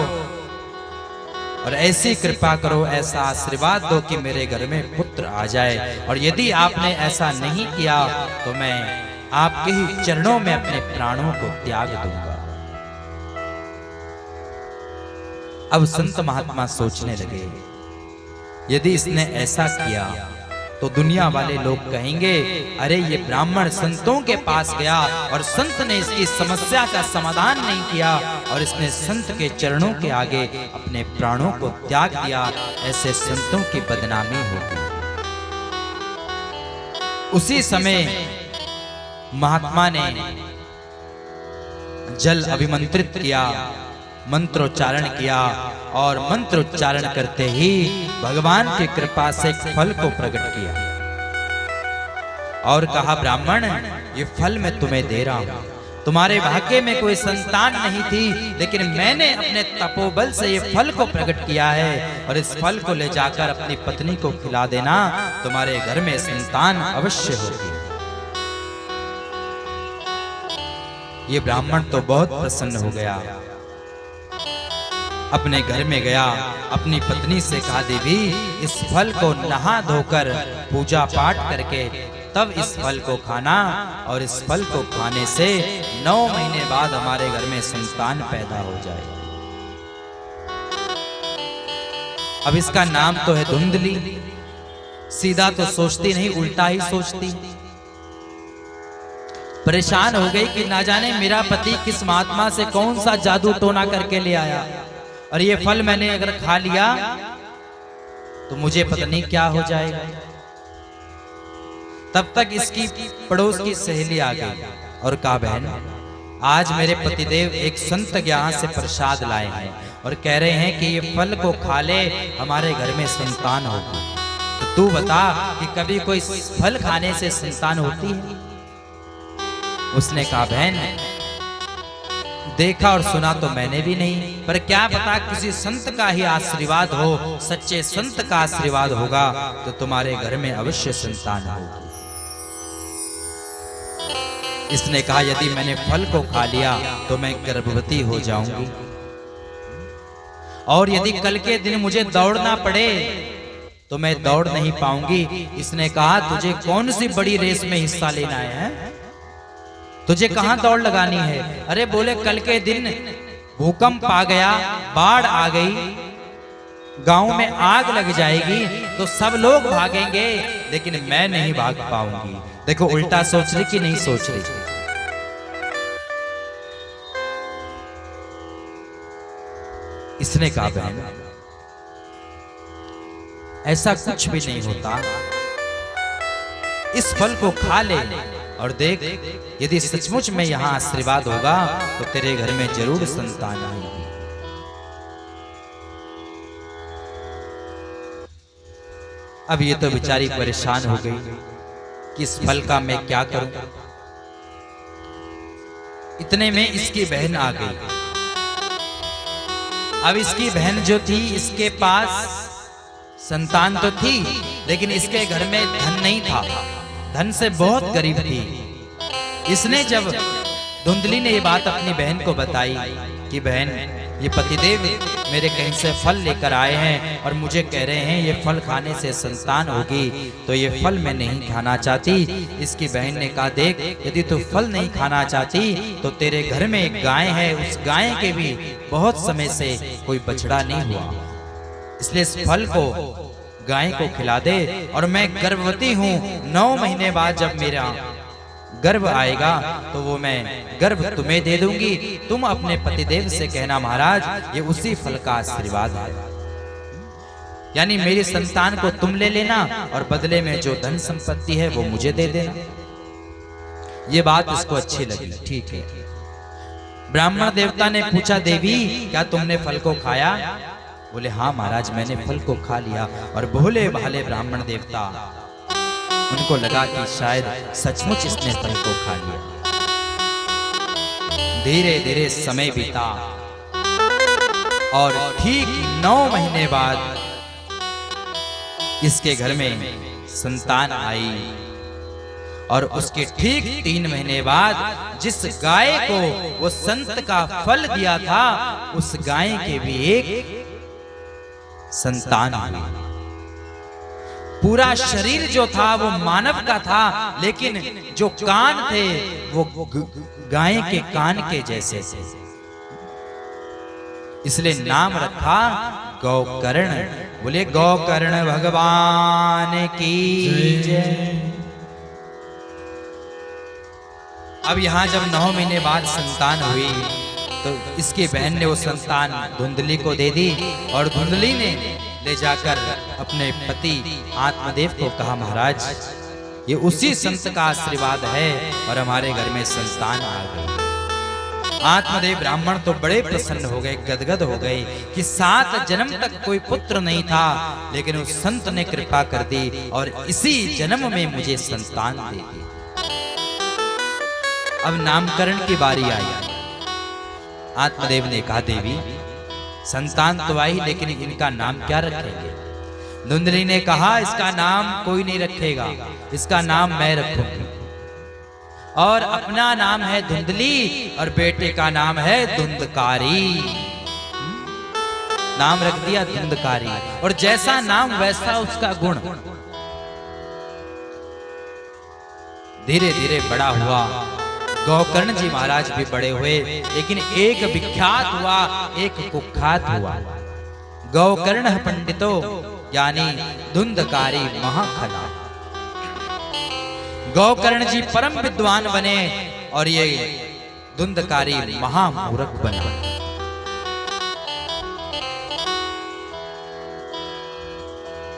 और ऐसी कृपा करो, ऐसा आशीर्वाद दो कि मेरे घर में पुत्र आ जाए। और यदि आपने ऐसा नहीं किया तो मैं आपके ही चरणों में अपने प्राणों को त्याग दूंगा। अब संत महात्मा सोचने लगे, यदि इसने ऐसा किया तो दुनिया वाले लोग कहेंगे, अरे ये ब्राह्मण संतों के पास गया और संत ने इसकी समस्या का समाधान नहीं किया और इसने संत के चरणों के आगे अपने प्राणों को त्याग दिया। ऐसे संतों की बदनामी होगी। उसी समय महात्मा ने जल अभिमंत्रित किया, मंत्रोच्चारण किया और मंत्रोच्चारण करते ही भगवान की कृपा से फल को प्रकट किया और कहा, ब्राह्मण ये फल मैं तुम्हें दे रहा हूं। तुम्हारे भाग्य में कोई संतान नहीं थी, लेकिन मैंने अपने तपोबल से ये फल को प्रकट किया है और इस फल को ले जाकर अपनी पत्नी को खिला देना, तुम्हारे घर में संतान अवश्य होगी। ये ब्राह्मण तो बहुत प्रसन्न हो गया। अपने घर में गया, अपनी पत्नी से कहा, देवी इस फल को नहा धोकर पूजा पाठ करके तब इस फल को खाना, और इस फल को खाने से 9 महीने बाद हमारे घर में संतान पैदा हो जाए। अब इसका नाम तो है धुंधली। सीधा तो सोचती नहीं, उल्टा ही सोचती। परेशान हो गई कि ना जाने मेरा पति किस महात्मा से कौन सा जादू टोना करके ले आया, और ये फल मैंने अगर खा लिया तो मुझे पता नहीं क्या हो जाएगा। तब तक इसकी पड़ोस की सहेली आ गई और कहा, बहन आज मेरे पतिदेव एक संत के यहाँ से प्रसाद लाए हैं और कह रहे हैं कि ये फल को खा ले, हमारे घर में संतान होगी। तो तू बता कि कभी कोई फल खाने से संतान होती है? उसने कहा, बहन देखा और सुना तो मैंने भी नहीं, पर क्या पता किसी संत का ही आशीर्वाद हो, सच्चे संत का आशीर्वाद होगा तो तुम्हारे घर में अवश्य संतान होगी। इसने कहा, यदि मैंने फल को खा लिया तो मैं गर्भवती हो जाऊंगी, और यदि कल के दिन मुझे दौड़ना पड़े तो मैं दौड़ नहीं पाऊंगी। इसने कहा, तुझे कौन सी बड़ी रेस में हिस्सा लेना है? तुझे कहां दौड़ लगानी है? अरे बोले, कल के दिन भूकंप आ गया, बाढ़ आ गई, गांव में आग लग जाएगी तो सब लोग भागेंगे, लेकिन मैं नहीं भाग पाऊंगी। देखो उल्टा सोच रही कि नहीं सोच रही। इसने कहा बहन ऐसा कुछ भी नहीं होता, इस फल को खा ले और देख, यदि सचमुच में यहाँ आशीर्वाद होगा तो तेरे घर में जरूर संतान आएगी। अब ये तो बेचारी परेशान हो गई कि इस फल का मैं क्या करूं। इतने में इसकी बहन आ गई। अब इसकी बहन जो थी, इसके पास संतान तो थी, लेकिन इसके घर में धन नहीं था, धन से बहुत गरीब थी। इसने जब धुंधली ने ये बात अपनी बहन को बताई कि बहन ये पतिदेव मेरे कहीं से फल लेकर आए हैं और मुझे कह रहे हैं ये फल खाने से संतान होगी, तो ये फल मैं नहीं खाना चाहती। इसकी बहन ने कहा देख, यदि तू फल नहीं खाना चाहती तो तेरे घर में एक गाय है, उस गाय के भी बहुत समय से कोई बछड़ा नहीं हुआ, इसलिए इस फल को गाय को खिला दे। और मैं गर्भवती हूँ, 9 महीने बाद जब मेरा गर्भ आएगा तो वो मैं गर्भ तुम्हें दे दूंगी। तुम अपने पतिदेव से कहना महाराज ये उसी फल का आशीर्वाद है, यानी मेरी संतान को तुम ले लेना और बदले में जो धन संपत्ति है वो मुझे दे देना। ये बात इसको अच्छी लगी, ठीक है। ब्राह्मण देवता ने पूछा देवी क्या तुमने फल को खाया? बोले हाँ महाराज मैंने फल को खा लिया। और भोले भाले ब्राह्मण देवता, उनको लगा कि शायद सचमुच इसने फल को खा लिया। धीरे धीरे समय बीता और ठीक 9 महीने बाद इसके घर में संतान आई। और उसके ठीक 3 महीने बाद जिस गाय को वो संत का फल दिया था, उस गाय के भी एक संतान हुई। पूरा शरीर जो था वो मानव का था, लेकिन जो कान थे वो गाय के कान के जैसे थे, इसलिए नाम रखा गौकर्ण। बोले गौकर्ण भगवान की जय। अब यहाँ जब 9 महीने बाद संतान हुई तो इसकी बहन ने वो संतान धुंधली को दे दी। और धुंधली ने ले जाकर अपने पति आत्मदेव को कहा महाराज ये उसी संत का आशीर्वाद है और हमारे घर में संतान आ गई। आत्मदेव ब्राह्मण तो बड़े प्रसन्न हो गए, गदगद हो गए कि 7 जन्म तक कोई पुत्र नहीं था, लेकिन उस संत ने कृपा कर दी और इसी जन्म में मुझे संतान दे दी। अब नामकरण की बारी आई। आत्मदेव ने कहा देवी संतान तो आई, लेकिन इनका नाम क्या रखेंगे? धुंधली ने कहा इसका नाम कोई नहीं रखेगा, इसका नाम मैं रखूंगी। और अपना नाम है धुंधली और बेटे का नाम है धुंधकारी। नाम रख दिया धुंधकारी, और जैसा नाम वैसा उसका गुण। धीरे धीरे बड़ा हुआ। गौकर्ण जी महाराज भी बड़े हुए, लेकिन एक विख्यात हुआ, एक कुख्यात हुआ। गौकर्ण पंडितो यानी धुंधकारी महाखला। गौकर्ण जी परम विद्वान बने और ये धुंधकारी महामूर्ख बना।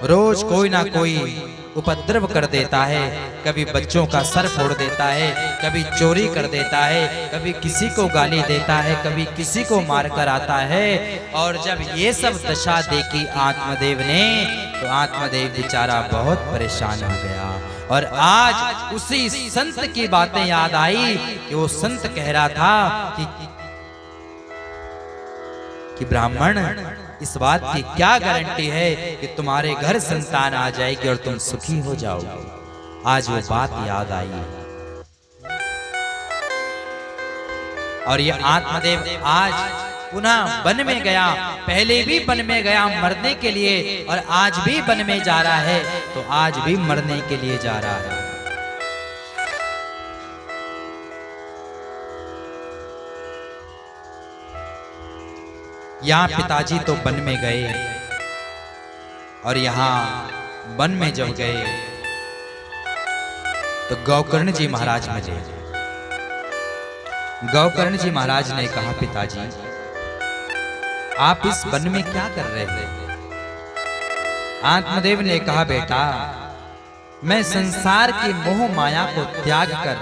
रोज कोई ना कोई उपद्रव कर देता है, कभी बच्चों का सर फोड़ देता है, कभी चोरी कर देता है, कभी किसी को गाली देता है, कभी किसी को मारकर आता है। और जब ये सब दशा देखी आत्मदेव ने, तो आत्मदेव बेचारा बहुत परेशान हो गया। और आज उसी संत की बातें याद आई कि वो संत कह रहा था कि ब्राह्मण इस बात की क्या गारंटी है कि तुम्हारे घर संतान आ जाएगी और तुम सुखी हो जाओगे। आज वो बात याद आई और ये आत्मदेव आज पुनः वन में गया। पहले भी वन में गया मरने के लिए और आज भी वन में जा रहा है, तो आज भी मरने के लिए जा रहा है। यहाँ पिताजी तो वन में गए और यहाँ वन में जब गए तो गौकर्ण जी महाराज मिले। गौकर्ण जी महाराज ने कहा, पिताजी आप इस वन में क्या कर रहे हैं? आत्मदेव ने कहा, बेटा मैं संसार की मोह माया को त्याग कर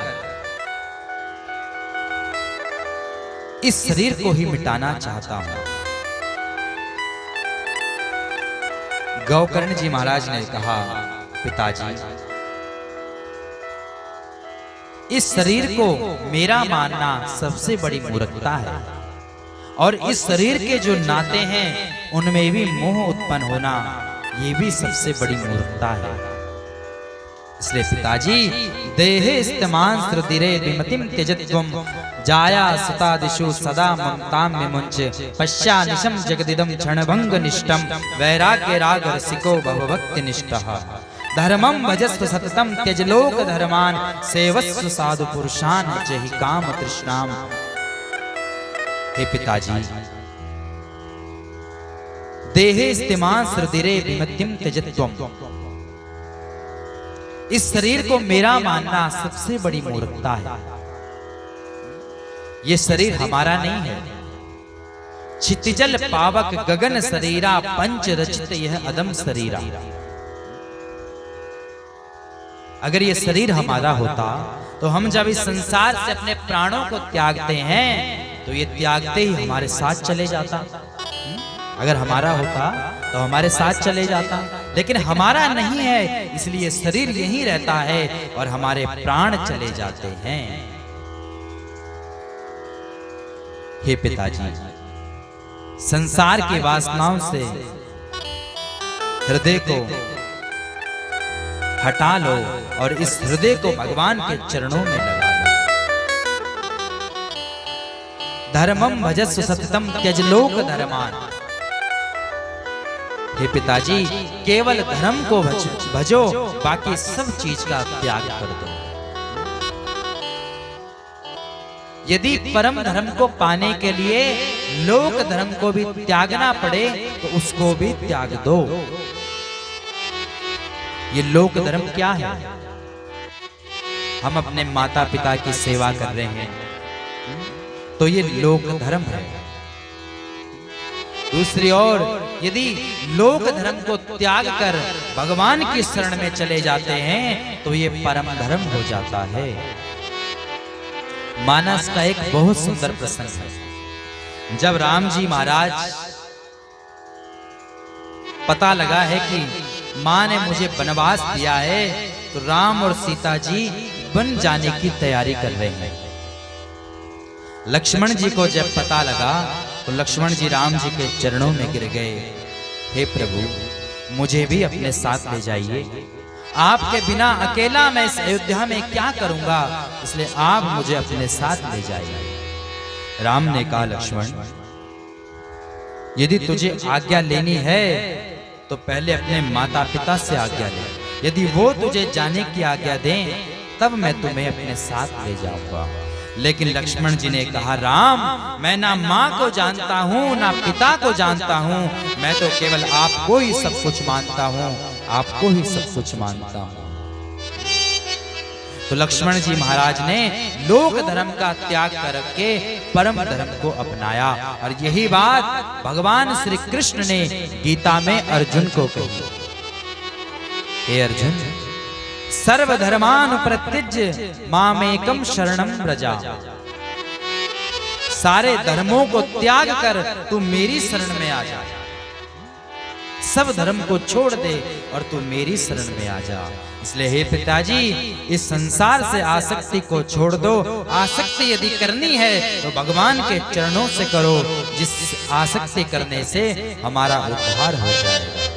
इस शरीर को ही मिटाना चाहता हूं। गौकर्ण जी महाराज ने कहा, पिताजी इस शरीर को मेरा मानना सबसे बड़ी मूर्खता है, और इस शरीर के जो नाते हैं उनमें भी मोह उत्पन्न होना, ये भी सबसे बड़ी मूर्खता है। इसलिए पिताजी, देहे स्थिमान श्रुतिरे विमतिम त्यजत्वम जाया सुतादिषु सदा ममताम विमुंच पश्या निशम जगदिदम क्षणभंग निष्ठम वैराग्य राग रसिको भवभक्ति निष्ठः धर्मम भजस्व सततम त्यजलोक धर्मान सेवस्व साधु पुरुषान जहि काम तृष्णाम। हे पिताजी, देहे स्थिमान श्रुतिरे विमतिम त्यजत्वम, इस शरीर को मेरा मानना सबसे बड़ी मूर्खता है। ये शरीर हमारा नहीं है। क्षितिजल पावक गगन शरीरा पंच रचित यह अदम शरीरा। अगर ये शरीर हमारा होता तो हम जब इस संसार से अपने प्राणों को त्यागते हैं तो ये त्यागते ही हमारे साथ चले जाता। अगर हमारा होता तो हमारे साथ चले जाता, लेकिन हमारा नहीं है, इसलिए शरीर यहीं रहता है और हमारे प्राण चले जाते हैं। हे पिताजी, संसार की वासनाओं से हृदय को हटा लो और इस हृदय को भगवान के चरणों में लगा लो। धर्मम भजस्व सततम त्यजलोक धर्मान। हे पिताजी, केवल धर्म को भजो, बाकी सब चीज का त्याग कर दो। यदि परम धर्म को पाने के लिए लोक धर्म को भी त्यागना पड़े तो उसको भी त्याग दो। ये लोक धर्म क्या है? हम अपने माता पिता की सेवा कर रहे हैं तो ये लोक धर्म है। दूसरी ओर यदि लोक धर्म को त्याग कर भगवान की शरण में चले जाते हैं तो ये परम धर्म हो जाता है। मानस का एक बहुत सुंदर प्रसंग है। जब राम जी महाराज पता लगा है कि मां ने मुझे वनवास दिया है, तो राम और सीता जी वन जाने की तैयारी कर रहे हैं। लक्ष्मण जी को जब पता लगा तो लक्ष्मण जी राम जी के चरणों में गिर गए। हे प्रभु, मुझे भी अपने साथ ले जाइए। आपके बिना अकेला मैं इस अयोध्या में क्या करूंगा, इसलिए आप मुझे अपने साथ ले जाइए। राम ने कहा, लक्ष्मण, यदि तुझे आज्ञा लेनी है तो पहले अपने माता पिता से आज्ञा ले। यदि वो तुझे जाने की आज्ञा दें तब मैं तुम्हें अपने साथ ले जाऊंगा। लेकिन लक्ष्मण जी ने कहा, राम, मैं ना माँ को जानता हूँ ना पिता को जानता हूँ, मैं तो केवल आपको ही सब कुछ मानता हूँ, आपको ही सब कुछ मानता हूँ। तो लक्ष्मण जी महाराज ने लोक धर्म का त्याग करके परम धर्म को अपनाया। और यही बात भगवान श्री कृष्ण ने गीता में अर्जुन को कही। हे अर्जुन, सर्वधर्मान परित्यज्य मामेकम शरणम व्रजा। सारे धर्मों को त्याग कर तू मेरी शरण में आ जा। सब धर्म को छोड़ दे और तू मेरी शरण में आ जा। इसलिए हे पिताजी, इस संसार से आसक्ति को छोड़ दो। आसक्ति यदि करनी है तो भगवान के चरणों से करो, जिस आसक्ति करने से हमारा उद्धार हो जाएगा।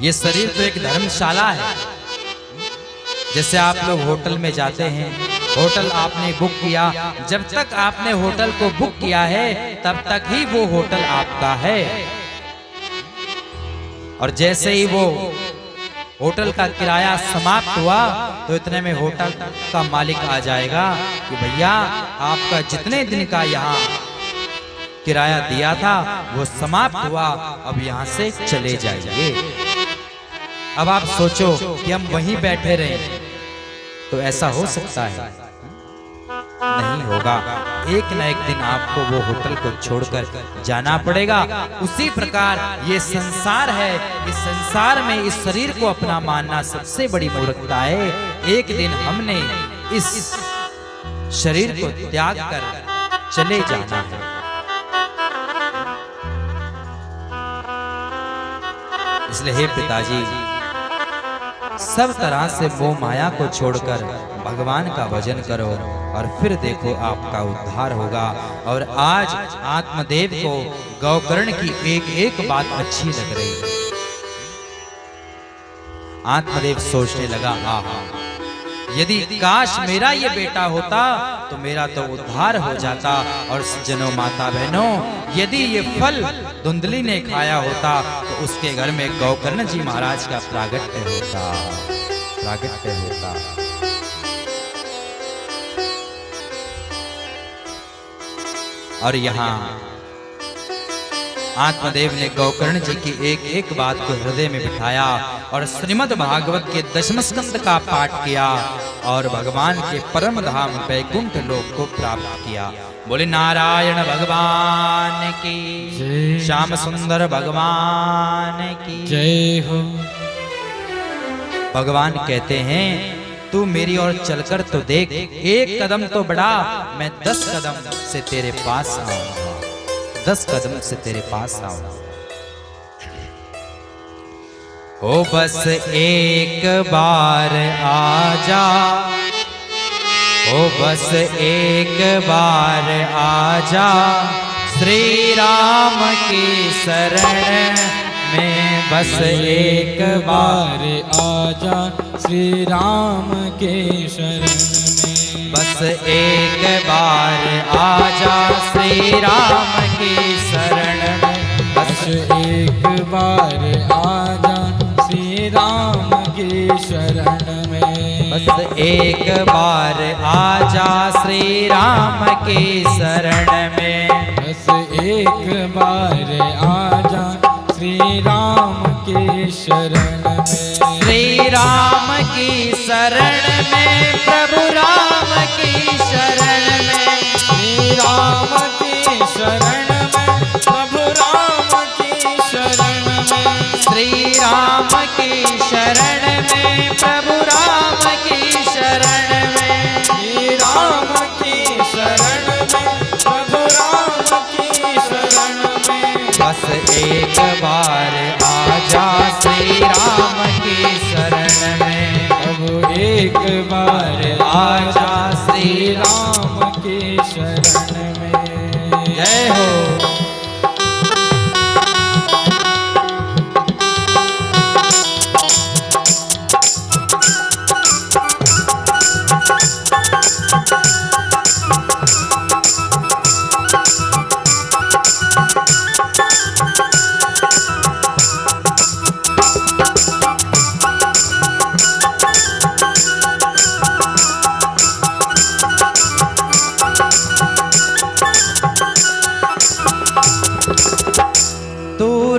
ये शरीर तो एक धर्मशाला है। जैसे आप लोग होटल में जाते हैं, होटल आपने बुक किया, जब तक आपने होटल को बुक किया है तब तक ही वो होटल आपका है। और जैसे ही वो होटल का किराया समाप्त हुआ तो इतने में होटल का मालिक आ जाएगा कि भैया, आपका जितने दिन का यहाँ किराया दिया था वो समाप्त हुआ, अब यहाँ से चले जाइए। अब आप सोचो कि हम वहीं बैठे रहे तो ऐसा हो सकता है? नहीं होगा। एक न एक दिन आपको वो होटल को छोड़कर जाना पड़ेगा। उसी प्रकार ये संसार है, इस संसार में इस शरीर को अपना मानना सबसे बड़ी मूर्खता है। एक दिन हमने इस शरीर को त्याग कर चले जाना है। इसलिए हे पिताजी, सब तरह से मोह माया को छोड़कर भगवान का भजन करो और फिर देखो आपका उद्धार होगा। और आज आत्मदेव को गौकर्ण की एक एक बात अच्छी लग रही है। आत्मदेव सोचने लगा, आहा, यदि काश मेरा ये बेटा होता तो मेरा तो उद्धार हो जाता। और सज्जनों, माता बहनों, यदि ये फल धुंधली ने खाया होता तो उसके घर में गौकर्ण जी महाराज का प्रागट्य होता, प्रागट्य होता। और यहाँ आत्मदेव ने गौकर्ण जी की एक एक बात को हृदय में बिठाया और श्रीमद् भागवत के 10वें स्कंद का पाठ किया और भगवान के परम धाम वैकुंठ लोक को प्राप्त किया। बोले नारायण भगवान की, श्याम सुंदर भगवान की जय हो। भगवान कहते हैं, तू मेरी ओर चलकर तो देख, एक कदम तो बढ़ा, मैं 10 कदम से तेरे पास आऊंगा, 10 कदम से तेरे पास आऊंगा। ओ बस एक बार आजा, ओ बस एक बार आजा, श्री राम की शरण में बस एक बार आजा, श्री राम के शरण में बस एक बार आजा, श्री राम की शरण में बस एक बार आजा, श्री राम की शरण में बस एक बार आजा, श्री राम की शरण में बस एक बार आजा, श्री राम की शरण में श्री राम की शरण में, प्रभु राम की शरण में, श्री राम की शरण में, प्रभु राम की शरण में श्री राम की शरण में, प्रभु राम की शरण में, श्री राम की शरण में, प्रभु राम की शरण में बस एक बार आजा, श्री राम की शरण में प्रभु एक बार आजा, श्री राम की शरण में जय हो।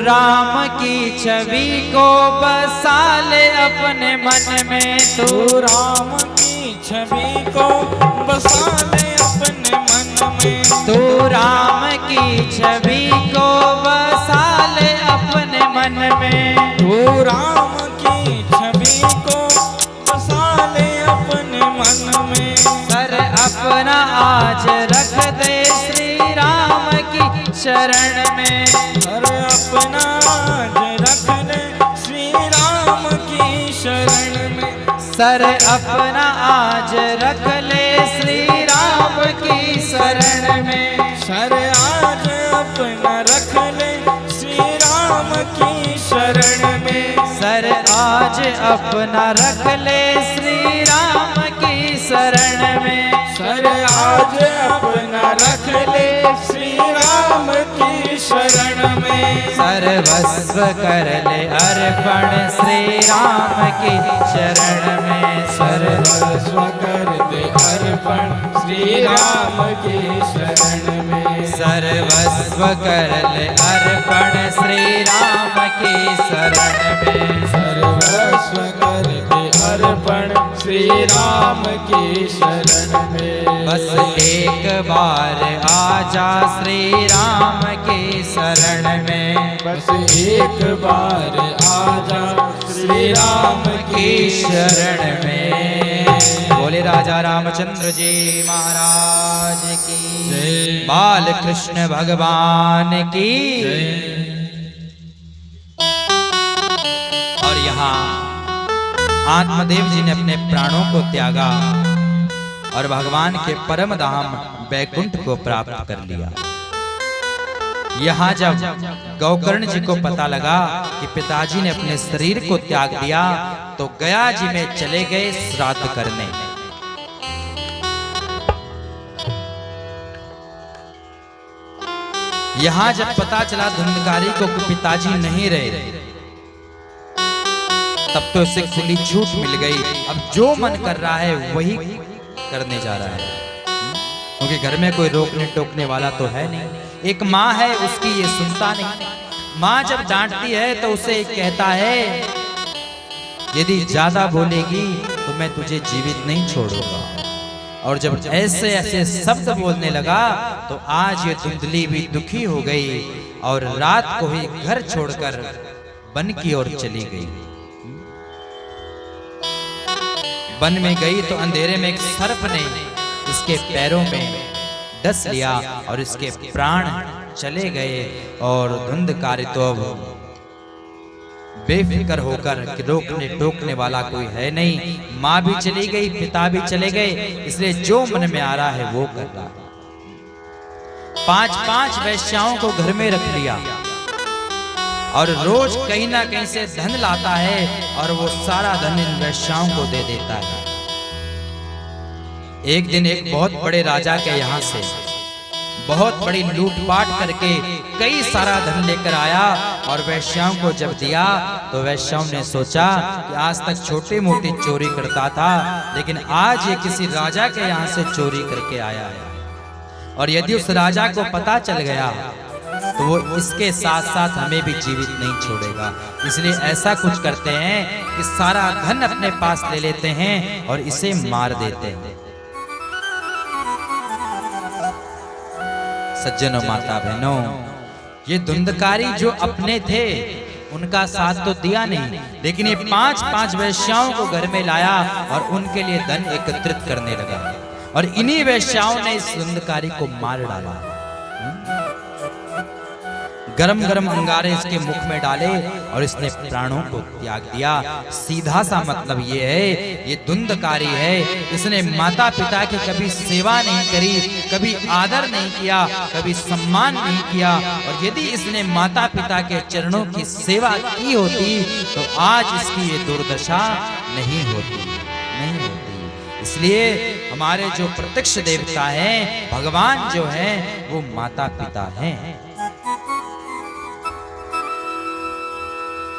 राम की छवि को बसा ले अपने मन में, तू राम की छवि को बसा ले अपने मन में, तू राम की छवि को बसा ले अपने मन में, तू राम की छवि को बसा ले अपने मन में, सर अपना आज रख दे श्री राम की शरण में, सर अपना आज रख ले श्री राम की शरण में, सर अपना आज रख ले श्री राम की शरण में, सर आज अपना रख ले श्री राम की शरण में, सर आज अपना रख ले श्री राम की शरण में, सर आज अपना रख ले श्री राम की शरण में, सर्वस्व कर ले अर्पण श्री राम की शरण में। सर्वस्व कर दे अर्पण श्री राम की शरण में। सर्वस्व कर ले अर्पण श्री राम की शरण में। सर्वस्व कर दे अर्पण श्री राम की शरण में। बस एक बार आजा श्री राम की शरण में। बस एक बार आजा श्री राम की शरण में। बोले राजा रामचंद्र जी महाराज की जय। बाल कृष्ण भगवान की जय। और यहाँ आत्मदेव जी ने अपने प्राणों को त्यागा और भगवान के परम धाम बैकुंठ को प्राप्त कर लिया। यहाँ जब गौकर्ण जी को पता लगा कि पिताजी ने अपने शरीर को त्याग दिया तो गया जी में चले गए श्राद्ध करने। यहाँ जब पता चला धुंधकारी को कि पिताजी नहीं रहे, तब तो उसे खुली छूट मिल गई। अब जो मन कर रहा है वही करने जा रहा है, क्योंकि घर में कोई रोकने टोकने वाला तो है नहीं। एक माँ है, उसकी ये सुनता नहीं। माँ जब डांटती है तो उसे कहता है यदि ज्यादा बोलेगी तो मैं तुझे जीवित नहीं छोड़ूंगा। और जब ऐसे ऐसे शब्द बोलने लगा तो आज ये धुंधली भी दुखी हो गई और रात को ही घर छोड़कर वन की ओर चली गई। वन में गई तो अंधेरे में एक सर्प ने इसके पैरों में डस लिया और इसके प्राण चले गए। और धुंधकारी तो अब बेफिक्र होकर कि रोकने टोकने वाला कोई है नहीं, माँ भी चली गई, पिता भी चले गए, इसलिए जो मन में आ रहा है वो कर रहा है। 5-5 वेश्याओं को घर में रख लिया और रोज कहीं ना कहीं से धन लाता है और वो सारा धन इन वेश्याओं को दे देता है। एक दिन एक बहुत बड़े राजा के यहाँ से बहुत बड़ी लूटपाट करके कई सारा धन लेकर आया और वेश्याओं को जब दिया तो वेश्याओं ने सोचा कि आज तक छोटी मोटी चोरी करता था, लेकिन आज ये किसी राजा के यहाँ से चोरी करके आया है। और यदि उस राजा को पता चल गया तो वो इसके साथ साथ हमें भी जीवित नहीं छोड़ेगा। इसलिए ऐसा कुछ करते हैं कि सारा धन अपने पास ले लेते हैं और इसे मार देते हैं। सज्जनों, माता बहनों, ये धुंधकारी जो अपने थे उनका साथ तो दिया नहीं, लेकिन ये 5-5 वेश्याओं को घर में लाया और उनके लिए धन एकत्रित करने लगा और इन्हीं वेश्याओं ने इस धुंधकारी को मार डाला। गरम गरम अंगारे इसके मुख में डाले और इसने प्राणों को त्याग दिया। सीधा सा मतलब ये है, ये धुंधकारी है, इसने माता पिता की कभी सेवा नहीं करी, कभी आदर नहीं किया, कभी सम्मान नहीं किया। और यदि इसने माता पिता के चरणों की सेवा की होती तो आज इसकी ये दुर्दशा नहीं होती। इसलिए हमारे जो प्रत्यक्ष देवता हैं, भगवान जो हैं, वो माता पिता हैं।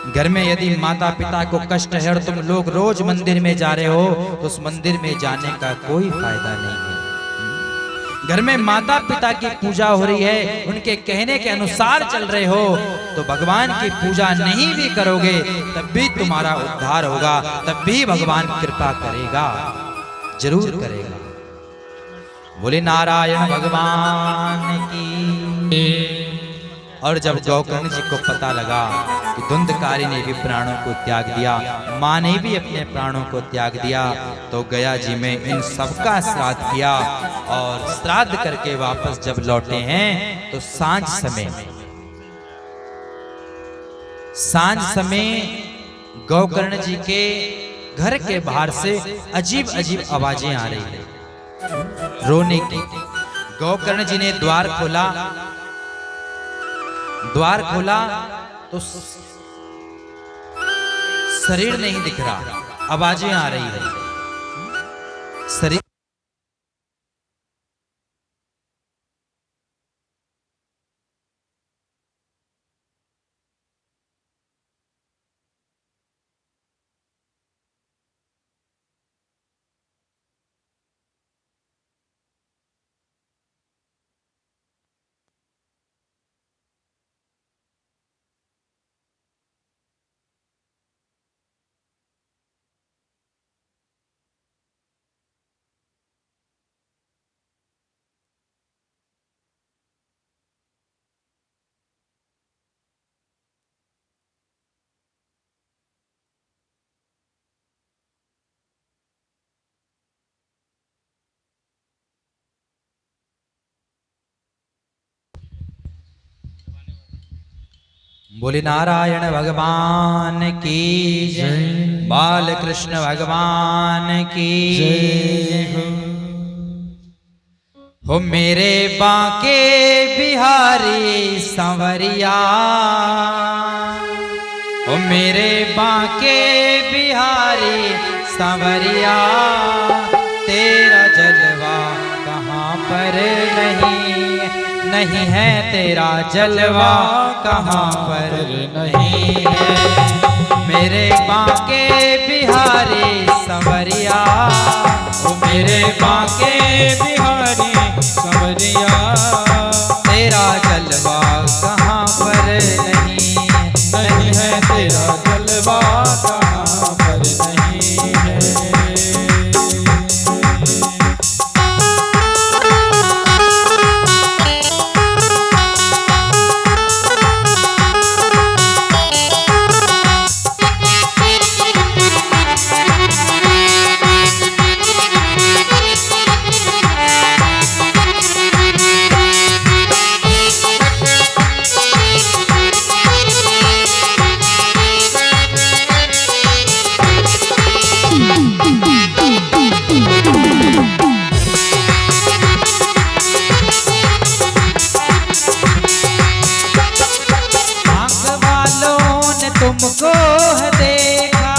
घर में यदि माता पिता को कष्ट है और तुम लोग रोज मंदिर में जा रहे हो तो उस मंदिर में जाने का कोई फायदा नहीं है। घर में माता पिता की पूजा हो रही है, उनके कहने के अनुसार चल रहे हो तो भगवान की पूजा नहीं भी करोगे तब भी तुम्हारा उद्धार होगा, तब भी भगवान कृपा करेगा, जरूर करेगा। बोले नारायण भगवान की। और जब गौकर्ण जी को पता लगा कि धुंधकारी ने भी प्राणों को त्याग दिया, माँ ने भी अपने प्राणों को त्याग दिया, तो गया जी में इन सबका श्राद्ध किया। और श्राद्ध करके वापस जब लौटे हैं तो सांझ समय गौकर्ण जी के घर के बाहर से अजीब अजीब आवाजें आ रही है, रोने की। गौकर्ण जी ने द्वार खोला तो शरीर नहीं दिख रहा, आवाजें आ रही है, शरीर बोले नारायण भगवान की जय, बाल कृष्ण भगवान की जय हो। मेरे बांके बिहारी सांवरिया, हो मेरे बांके बिहारी सांवरिया, तेरा जलवा कहाँ पर नहीं है, तेरा जलवा कहाँ पर नहीं है। मेरे बांके बिहारी सांवरिया, ओ मेरे बांके बिहारी सांवरिया, तेरा जलवा कहाँ पर नहीं है, तेरा जलवा कहाँ पर नहीं है। तुमको है देखा,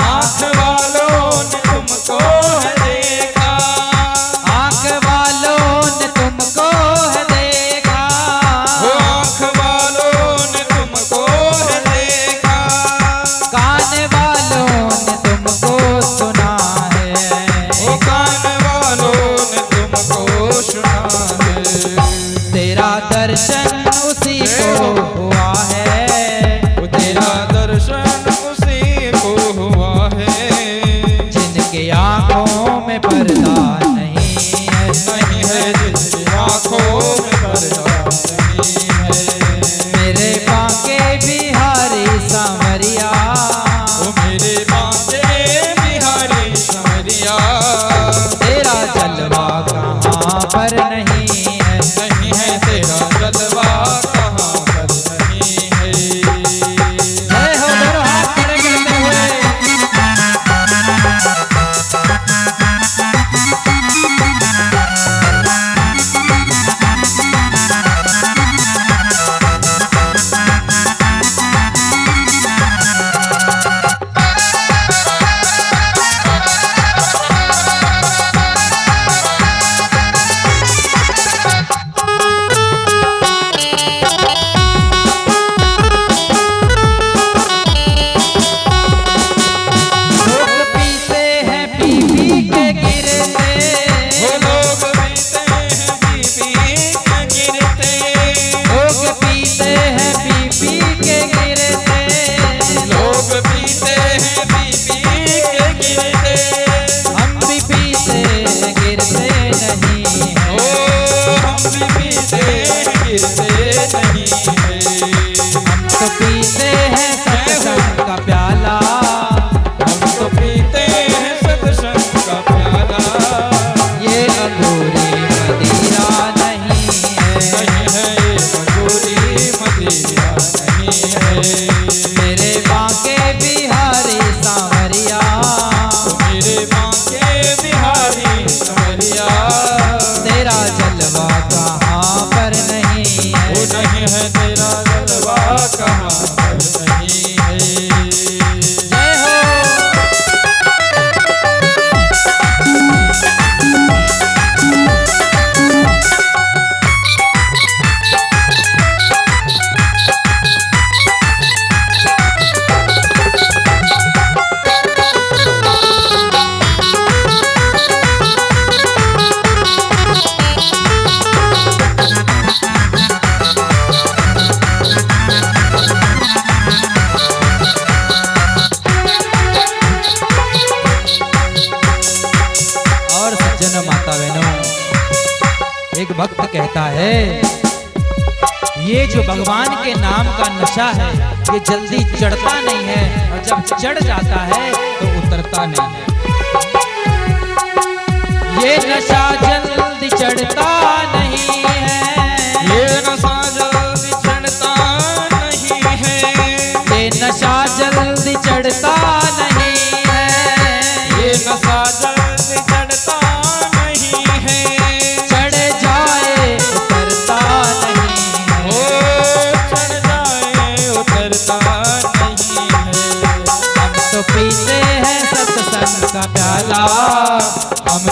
आँख वालों ने तुमको है देखा, आँख वालों ने तुमको है देखा, वो आँख वालों ने तुमको है देखा, कान वालों ने तुमको सुना है, वो कान वालों ने तुमको सुना है। तेरा दर्शन उसी को हुआ है, तेरा दर्शन उसी को हुआ है, जिनके आँखों में पर्दा नहीं है, नहीं है जिनकी आँखों में पर्दा नहीं है। मेरे बांके बिहारी सांवरिया, ओ मेरे बांके बिहारी सांवरिया, तेरा जलवा कहाँ पर नहीं है, नहीं है, तेरा जलवा कहाँ पर नहीं है। जय हो दोनों हाथ खड़े करते हुए। एक भक्त कहता है, ये जो भगवान के नाम का नशा है ये जल्दी चढ़ता नहीं है, और जब चढ़ जाता है तो उतरता नहीं है। ये नशा जल्दी चढ़ता नहीं है, ये नशा जल्दी चढ़ता नहीं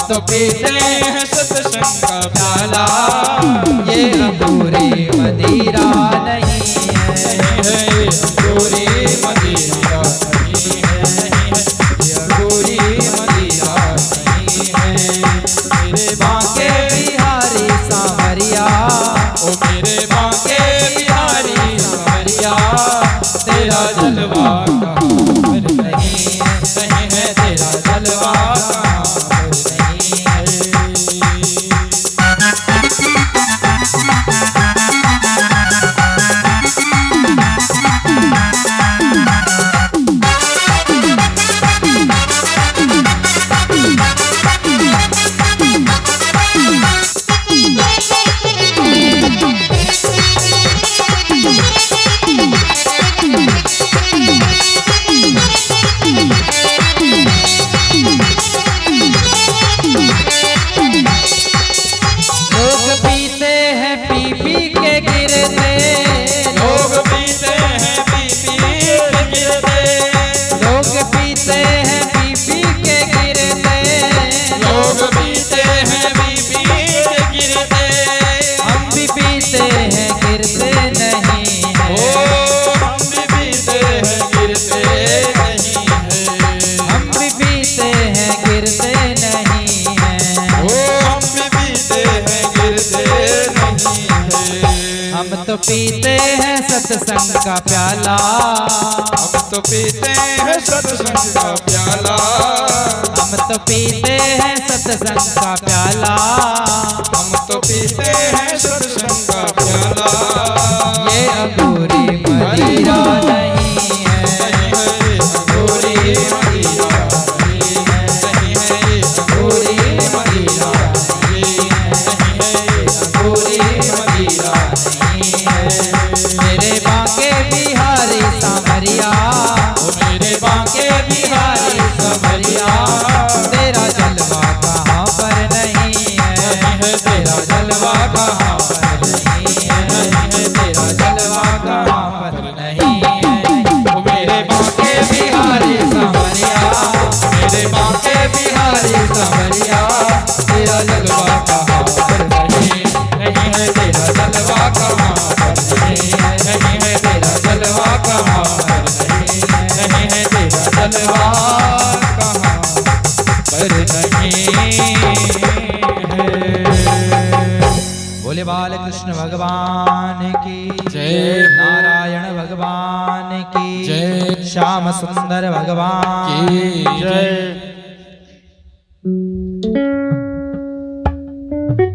तो पीते हैं सत्संग का प्याला, ये अंगूरी मदिरा नहीं है, है अंगूरी मदिरा नहीं है, ये अंगूरी मदिरा नहीं है। मेरे बांके बिहारी सांवरिया, ओ मेरे बांके बिहारी सांवरिया, तेरा जलवा कहाँ पर नहीं है, तेरा जलवा कहाँ पर नहीं है। लोग पीते हैं पी पी के गिरते, लोग पीते हैं पी पी के गिरते, लोग पीते हैं पी पी के गिरते, लोग पीते हैं पी पी के गिरते, हम भी पीते हैं गिरते नहीं ओ है, हम भी पीते हैं गिरते नहीं है, हम भी पीते हैं गिरते नहीं है, ओ हम भी पीते हैं गिरते नहीं है। हम तो पीते हैं सत्संग का प्याला, हम तो पीते हैं सत्संग का प्याला, हम तो पीते हैं सत्संग का प्याला, हम तो पीते हैं सत्संग का प्याला, ये अंगूरी मदिरा नहीं है, अंगूरी मदिरा नहीं है, अंगूरी मदिरा नहीं है, अंगूरी मदिरा नहीं है। मेरे बांके बिहारी सांवरिया, ओ मेरे बांके बिहारी सांवरिया, तेरा जलवा कहाँ पर नहीं है, तेरा जलवा कहाँ पर नहीं है, तेरा जलवा कहाँ पर नहीं है। ओ मेरे बांके बिहारी सांवरिया, मेरे बांके बिहारी सांवरिया, तेरा जलवा कहाँ पर नहीं है, तेरा जलवा कहाँ पर नहीं है, तेरा जलवा कहाँ पर नहीं है, तेरा जलवा कहाँ पर नहीं है। बोले बाल कृष्ण भगवान की जय। नारायण भगवान की जय। श्याम सुंदर भगवान की जय।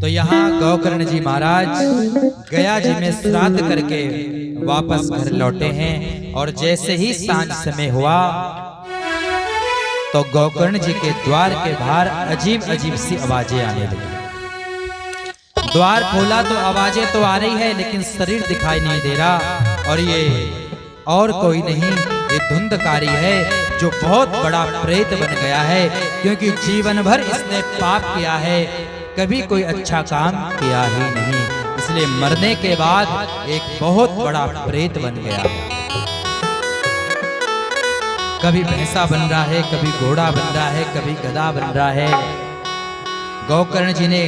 तो यहाँ गौकर्ण जी महाराज गया जी में श्राद्ध करके वापस घर लौटे हैं, और जैसे ही सांझ समय हुआ तो गौकर्ण जी के द्वार के बाहर अजीब अजीब सी आवाजें आने लगी। द्वार खोला तो आवाजें तो आ रही है, लेकिन शरीर दिखाई नहीं दे रहा, और ये और कोई नहीं, ये धुंधकारी है जो बहुत बड़ा प्रेत बन गया है, क्योंकि जीवन भर इसने पाप किया है, कभी कोई अच्छा काम किया ही नहीं, इसलिए मरने के बाद एक बहुत बड़ा प्रेत बन गया। कभी भैंसा बन रहा है, कभी घोड़ा बन रहा है, कभी गधा बन रहा है। गौकर्ण जी ने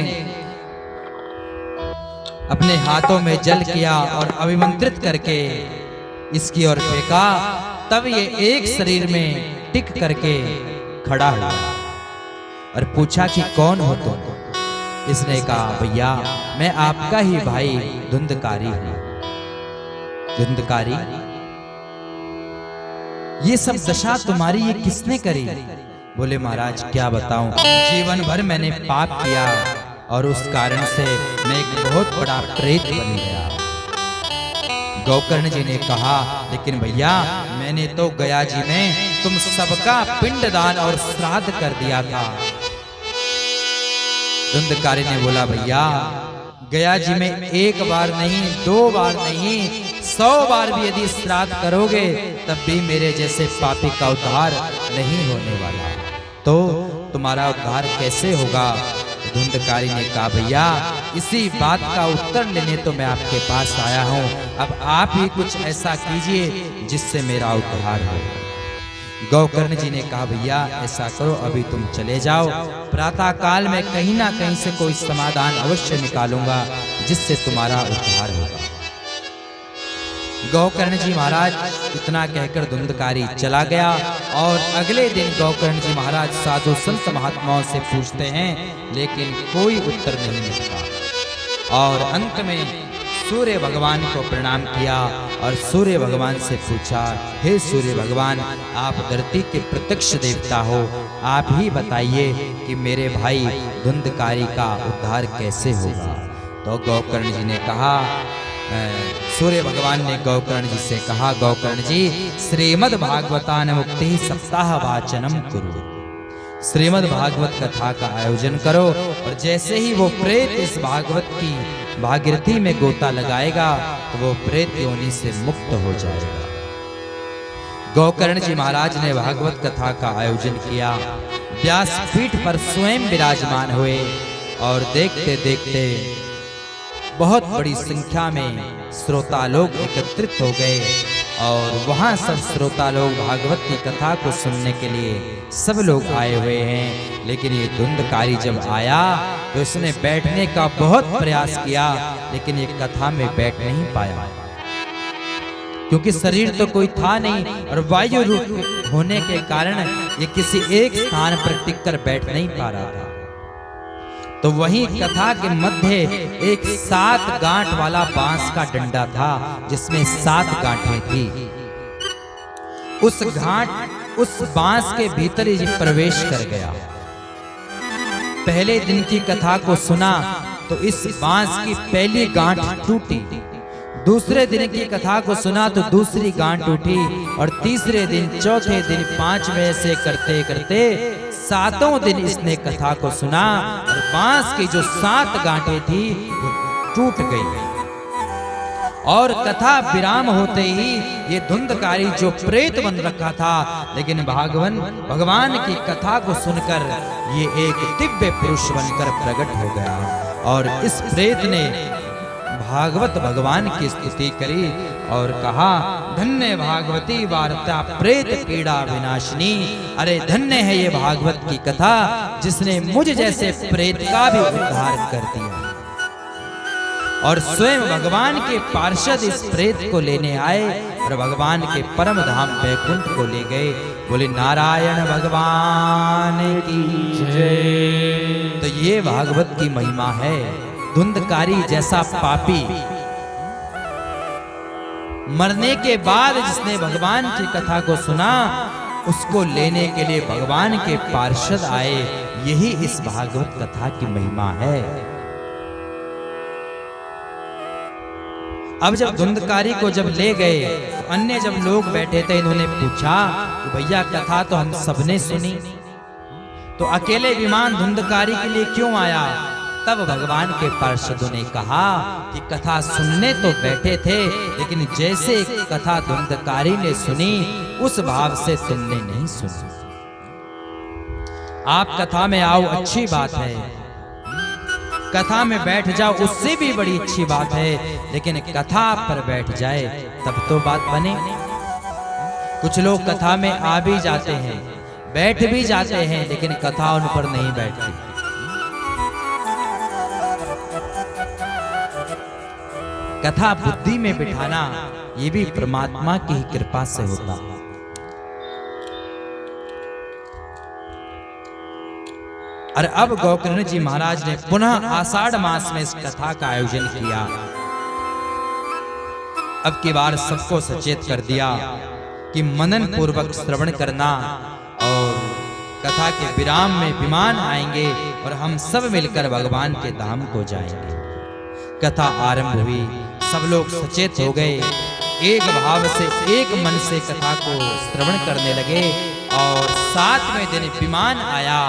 अपने हाथों में जल किया और अभिमंत्रित करके इसकी ओर फेंका, तब ये एक शरीर में टिक करके खड़ा हुआ और पूछा कि कौन हो तुम? इसने कहा, भैया मैं आपका ही भाई धुंधकारी हूं। धुंधकारी, ये सब दशा तुम्हारी ये किसने करी? बोले महाराज क्या बताऊं, जीवन भर मैंने पाप किया और उस कारण से मैं एक बहुत बड़ा प्रेत बन गया। गौकर्ण जी ने कहा, लेकिन भैया मैंने तो गया जी में तुम सबका पिंडदान और श्राद्ध कर दिया था। धुंधकारी ने बोला, भैया गया जी में एक बार नहीं, 2 बार नहीं, 100 बार भी यदि श्राद्ध करोगे तब भी मेरे जैसे पापी का उद्धार नहीं होने वाला, तो तुम्हारा उद्धार कैसे होगा? धुंधकारी ने कहा, भैया इसी बात का उत्तर लेने तो मैं आपके पास आया हूँ, अब आप ही कुछ ऐसा कीजिए जिससे मेरा उद्धार हो। गौकर्ण जी ने कहा भैया ऐसा करो अभी तुम चले जाओ, प्रातः काल में कहीं ना कहीं से कोई समाधान अवश्य निकालूंगा जिससे तुम्हारा उद्धार होगा। गौकर्ण जी महाराज इतना कहकर धुंधकारी चला गया और अगले दिन गौकर्ण जी महाराज साधु संत महात्माओं से पूछते हैं लेकिन कोई उत्तर नहीं मिलता। और अंत में सूर्य भगवान को प्रणाम किया और सूर्य भगवान से पूछा, हे सूर्य भगवान, आप धरती के प्रत्यक्ष देवता हो, आप ही बताइए कि मेरे भाई धुंधकारी का उद्धार कैसे होगा। तो गौकर्ण जी ने कहा, सूर्य भगवान ने गौकर्ण जी से कहा, गौकर्ण जी श्रीमद् भागवतान मुक्ति सप्ताह वाचनम कुरु, श्रीमद् भागवत कथा का आयोजन करो और जैसे ही वो प्रेत इस भागवत की भागीरथी में गोता लगाएगा तो वो प्रेत योनि से मुक्त हो जाएगा। गौकर्ण जी महाराज ने भागवत कथा का आयोजन किया, व्यासपीठ पर स्वयं विराजमान हुए और देखते देखते बहुत बड़ी संख्या में श्रोता लोग एकत्रित हो गए और वहां सब श्रोता लोग भागवत की कथा को सुनने के लिए सब लोग आए हुए हैं। लेकिन ये धुंधकारी जब आया तो इसने बैठने का बहुत प्रयास किया लेकिन ये कथा में बैठ नहीं पाया, क्योंकि शरीर तो कोई था नहीं और वायु रूप होने के कारण ये किसी एक स्थान पर टिककर बैठ नहीं पा रहा था। तो वहीं कथा के मध्य एक 7 गांठ वाला बांस का डंडा था जिसमें 7 गांठें थी। उस बांस के भीतर ही प्रवेश कर गया। पहले दिन की कथा को सुना तो इस बांस की पहली गांठ टूटी, दूसरे दिन की कथा को सुना तो दूसरी गांठ टूटी और तीसरे दिन, चौथे दिन, 5वें ऐसे करते करते 7वें दिन इसने कथा को सुना और बांस की जो 7 गांठें थी वो टूट गई। और कथा विराम होते ही ये धुंधकारी जो प्रेत बन रखा था, लेकिन भगवान की कथा को सुनकर ये एक दिव्य पुरुष बनकर प्रकट हो गया और इस प्रेत ने भागवत भगवान की स्तुति करी और कहा, धन्य भागवती वार्ता प्रेत पीड़ा विनाशिनी। अरे धन्य है ये भागवत की कथा जिसने मुझ जैसे प्रेत का भी उद्धार कर दिया। और स्वयं भगवान के पार्षद इस प्रेत को लेने आए और भगवान के परम धाम वैकुंठ को ले गए। बोले नारायण भगवान की जय। तो ये भागवत की महिमा है। धुंधकारी जैसा पापी मरने के बाद जिसने भगवान की कथा को सुना उसको लेने के लिए भगवान के पार्षद आए, यही इस भागवत कथा की महिमा है। अब जब धुंधकारी को जब ले गए तो अन्य जब लोग बैठे थे इन्होंने पूछा कि भैया कथा तो हम सबने सुनी, तो अकेले विमान धुंधकारी के लिए क्यों आया? तब भगवान के पार्षदों ने कहा कि कथा सुनने तो बैठे थे लेकिन जैसे कथा धुंधकारी ने सुनी उस भाव से तुमने नहीं सुनी। आप कथा में आओ अच्छी बात है, कथा में बैठ जाओ उससे भी बड़ी अच्छी बात है, लेकिन कथा पर बैठ जाए तब तो बात बने। कुछ लोग कथा में आ भी जाते हैं, बैठ भी जाते हैं, लेकिन कथा उन पर नहीं बैठती। कथा बुद्धि में बिठाना ये भी परमात्मा की ही कृपा से होता। और अब गौकर्ण जी महाराज ने पुनः आषाढ़ मास में इस कथा का आयोजन किया। अब की बार सबको सचेत कर दिया कि मनन पूर्वक श्रवण करना और कथा के विराम में विमान आएंगे और हम सब मिलकर भगवान के धाम को जाएंगे। कथा आरंभ हुई, सब लोग सचेत हो गए, एक भाव से एक मन से कथा को श्रवण करने लगे और 7वें दिन विमान आया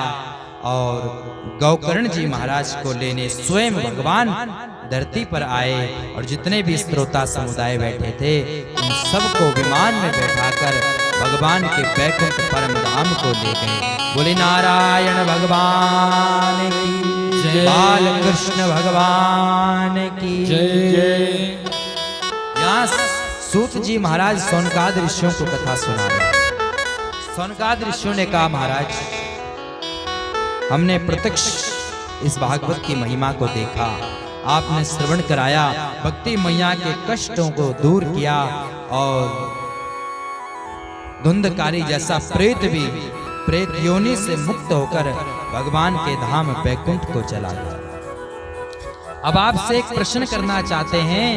और गौकर्ण जी महाराज को लेने स्वयं भगवान धरती पर आए और जितने भी श्रोता समुदाय बैठे थे उन सबको विमान में बैठाकर भगवान के वैकुंठ परम धाम को ले गए। बोले नारायण भगवान की जय, बाल कृष्ण भगवान की जय। यहाँ सूत जी महाराज सोनकाद ऋषियों को कथा सुना रहे। सौनकादि ऋषियों ने कहा, महाराज हमने प्रत्यक्ष इस भागवत की महिमा को देखा, आपने श्रवण कराया, भक्ति मैया के कष्टों को दूर किया और धुंधकारी जैसा प्रेत भी प्रेत योनि से मुक्त होकर भगवान के धाम वैकुंठ को चला गया। अब आपसे एक प्रश्न करना चाहते हैं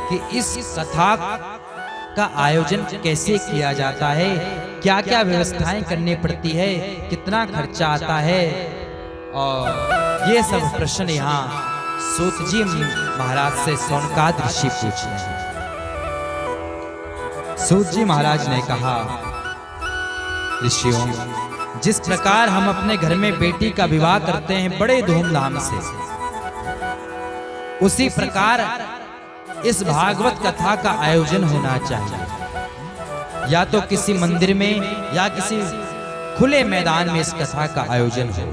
कि इस कथा का आयोजन कैसे किया जाता है, क्या क्या व्यवस्थाएं करनी पड़ती है, कितना खर्चा आता है, और ये सब प्रश्न यहाँ सूत जी महाराज से सौनकादि ऋषि पूछ रहे हैं। सूत जी महाराज ने कहा, ऋषियों, जिस प्रकार हम अपने घर में बेटी का विवाह करते हैं बड़े धूमधाम से, उसी प्रकार इस भागवत कथा का आयोजन होना चाहिए। या तो किसी मंदिर में या किसी खुले मैदान में इस कथा का आयोजन हो।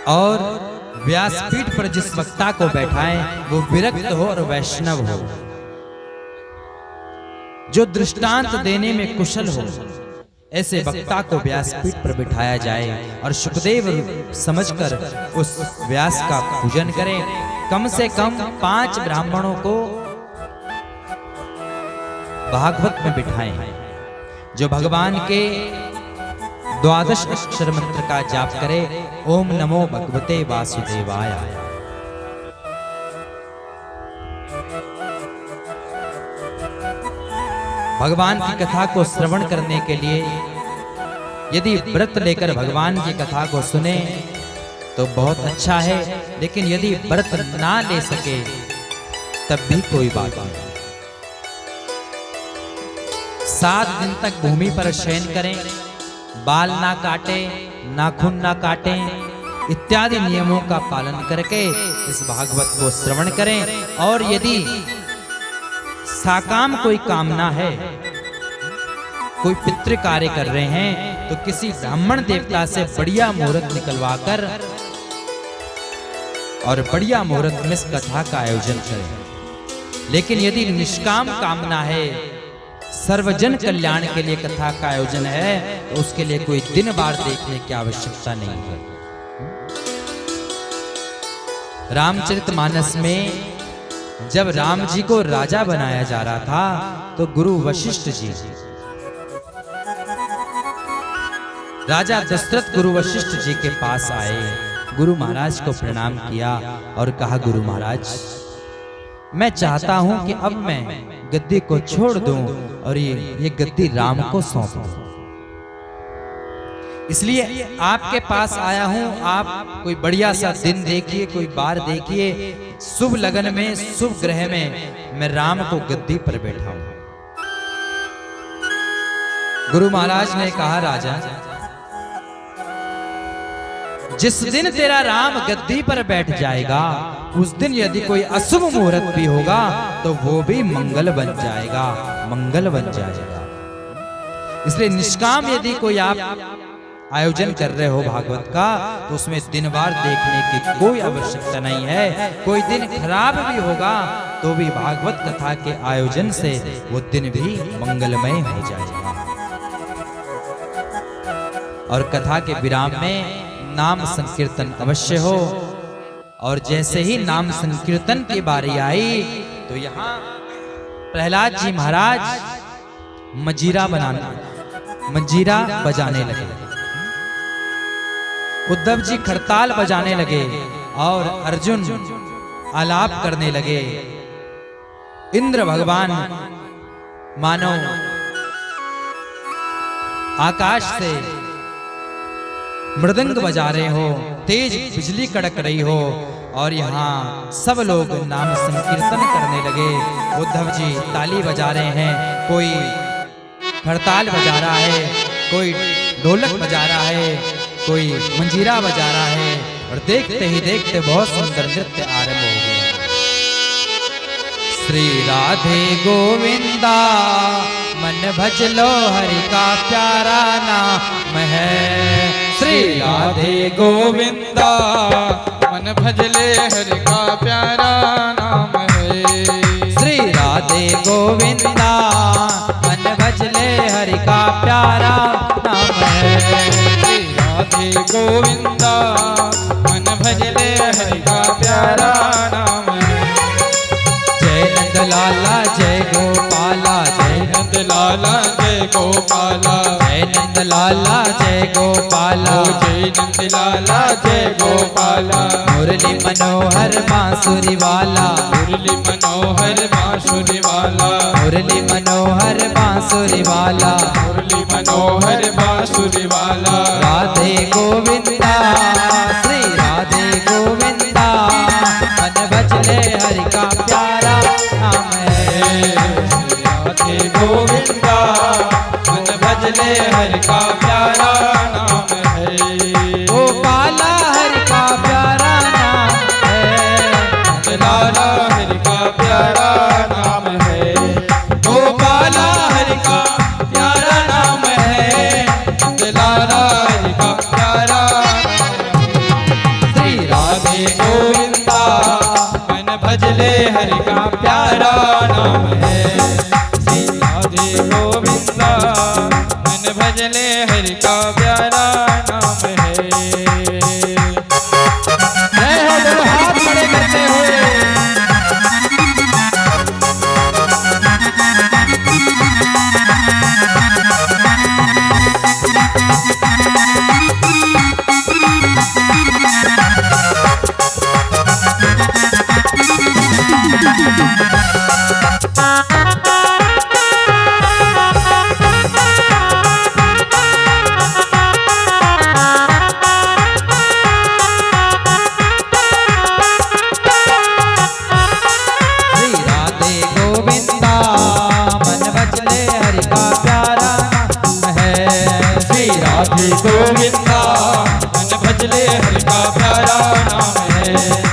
और व्यासपीठ पर जिस वक्ता को बैठाएं वो विरक्त हो और वैष्णव हो, जो दृष्टांत देने में कुशल हो, ऐसे वक्ता को व्यासपीठ पर बिठाया जाए और सुखदेव समझकर उस व्यास का पूजन करें। कम से कम 5 ब्राह्मणों को भागवत में बिठाएं, जो भगवान के 12 अक्षर मंत्र का जाप करे, ओम नमो भगवते वासुदेवाय। भगवान की कथा को श्रवण करने के लिए यदि व्रत लेकर भगवान की कथा को सुने तो बहुत अच्छा है, लेकिन यदि व्रत ना ले सके तब भी कोई बात नहीं। 7 दिन तक भूमि पर शयन करें, बाल ना काटे, नाखून ना काटे, इत्यादि नियमों का पालन करके इस भागवत को श्रवण करें। और यदि साकाम कोई कामना है, कोई पितृ कार्य कर रहे हैं, तो किसी ब्राह्मण देवता से बढ़िया मुहूर्त निकलवा कर और बढ़िया मुहूर्त में इस कथा का आयोजन करें। लेकिन यदि निष्काम कामना है, सर्वजन कल्याण के लिए कथा का आयोजन है, तो उसके लिए कोई दिन बार देखने की आवश्यकता नहीं है। रामचरितमानस में जब राम जी को राजा बनाया जा रहा था तो गुरु वशिष्ठ जी, राजा दशरथ गुरु वशिष्ठ जी के पास आए, गुरु महाराज को प्रणाम किया और कहा, गुरु महाराज मैं चाहता हूं कि अब मैं गद्दी को छोड़ दूं और ये गद्दी राम को सौंप दूं, इसलिए आपके पास आया हूं। आप कोई बढ़िया सा दिन देखिए, कोई बार देखिए, शुभ लगन में, शुभ ग्रह में मैं राम को गद्दी पर बैठाऊं। गुरु महाराज ने कहा, राजा जिस दिन तेरा राम गद्दी पर बैठ जाएगा उस दिन यदि कोई अशुभ मुहूर्त भी होगा तो वो भी मंगल बन जाएगा, मंगल बन जाएगा। इसलिए निष्काम यदि कोई आप आयोजन कर रहे हो भागवत का, तो उसमें दिन बार देखने की कोई आवश्यकता नहीं है। कोई दिन खराब भी होगा तो भी भागवत कथा के आयोजन से वो दिन भी मंगलमय हो जाएगा। और कथा के विराम में नाम संकीर्तन अवश्य हो। और जैसे ही नाम संकीर्तन की बारी आई तो यहाँ प्रहलाद जी महाराज मंजीरा बजाने लगे, उद्धव जी खड़ताल बजाने लगे और अर्जुन आलाप करने लगे। इंद्र भगवान मानो आकाश से मृदंग बजा रहे हो, तेज बिजली कड़क रही हो, और यहाँ सब लोग नाम संकीर्तन करने लगे। उद्धव जी ताली बजा रहे हैं, कोई खड़ताल बजा रहा है, कोई ढोलक बजा रहा है, कोई मंजीरा बजा रहा है, और देखते ही देखते बहुत सुंदर नृत्य आरंभ हो गया। श्री राधे गोविंदा मन भज लो हरि का प्यारा नाम है। श्री राधे गोविंदा मन भज ले हरि का प्यारा नाम है। श्री राधे राधे गोविंदा मन भजले हरि का प्यारा नाम है। श्री राधे गोविंदा मन भजले हरि का प्यारा नाम है। जय नंद लाला जय गोपाला, जय नंद लाला जय गोपाला, जय नंद लाला जय गोपाला, जय नंद लाला जय गोपाला। मुरली मनोहर बांसुरी वाला, मुरली मनोहर बांसुरी वाला, मुरली मनोहर बांसुरी वाला, मुरली मनोहर बांसुरी वाला। राधे गोविंदा श्री राधे गोविंदा मन भजले हरि का प्यारा नाम है। राधे गोविंदा मन भजले हरि का प्यारा नाम है। गोपाला हरि का प्यारा नाम है। लाला हरि का प्यारा नाम है। गोपाला हरि का प्यारा नाम है। लाला हरि का प्यारा श्री राधे गोविंदा मन भजले हरि का प्यारा नाम है। श्री राधे गोविंदा मन भजले हरि का प्यारा नाम है। जय हो, दोनों हाथ खड़े करते हुए। श्री राधे गोविंदा मन भजले हरि का प्यारा नाम है। श्री राधे गोविंदा मन भजले हरि का प्यारा नाम है।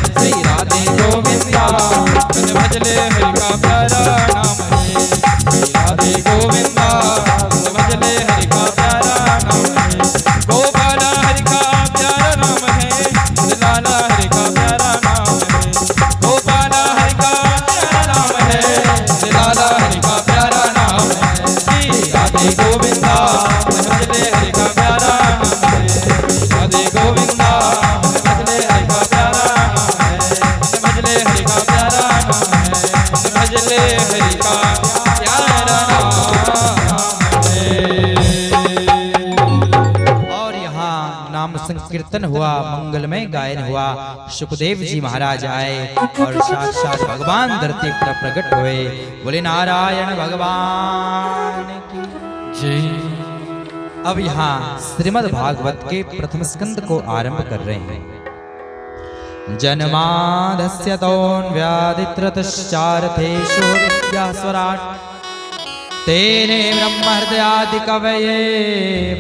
श्री राधे गोविंदा मन भजले हरि का प्यारा नाम है। श्री राधे गोविंदा मन भजले हरि का प्यारा नाम है। गोपाला हरि का प्यारा नाम है। लाला हरि का प्यारा नाम है। गोपाला हरि का प्यारा नाम है। लाला हरि का प्यारा नाम है। श्री राधे गोविंदा मन भजले हरि का प्यारा नाम है। राधे गोविंदा मन भजले हरि का प्यारा नाम है। भजले हरि का प्यारा नाम है। भजले हरि का प्यारा नाम है। और यहाँ नाम संकीर्तन हुआ, मंगलमय गायन हुआ। सुखदेव जी महाराज आए और साक्षात भगवान धरती पर प्रकट हुए। बोले नारायण भगवान की जय। अब यहाँ श्रीमद् भागवत के प्रथम स्कंद को आरंभ कर रहे हैं। जन्मादस्य तोऽन्व्यादित्रतश्चार्थेषु विद्यास्वराट् तेने ब्रह्महृदयादि कवये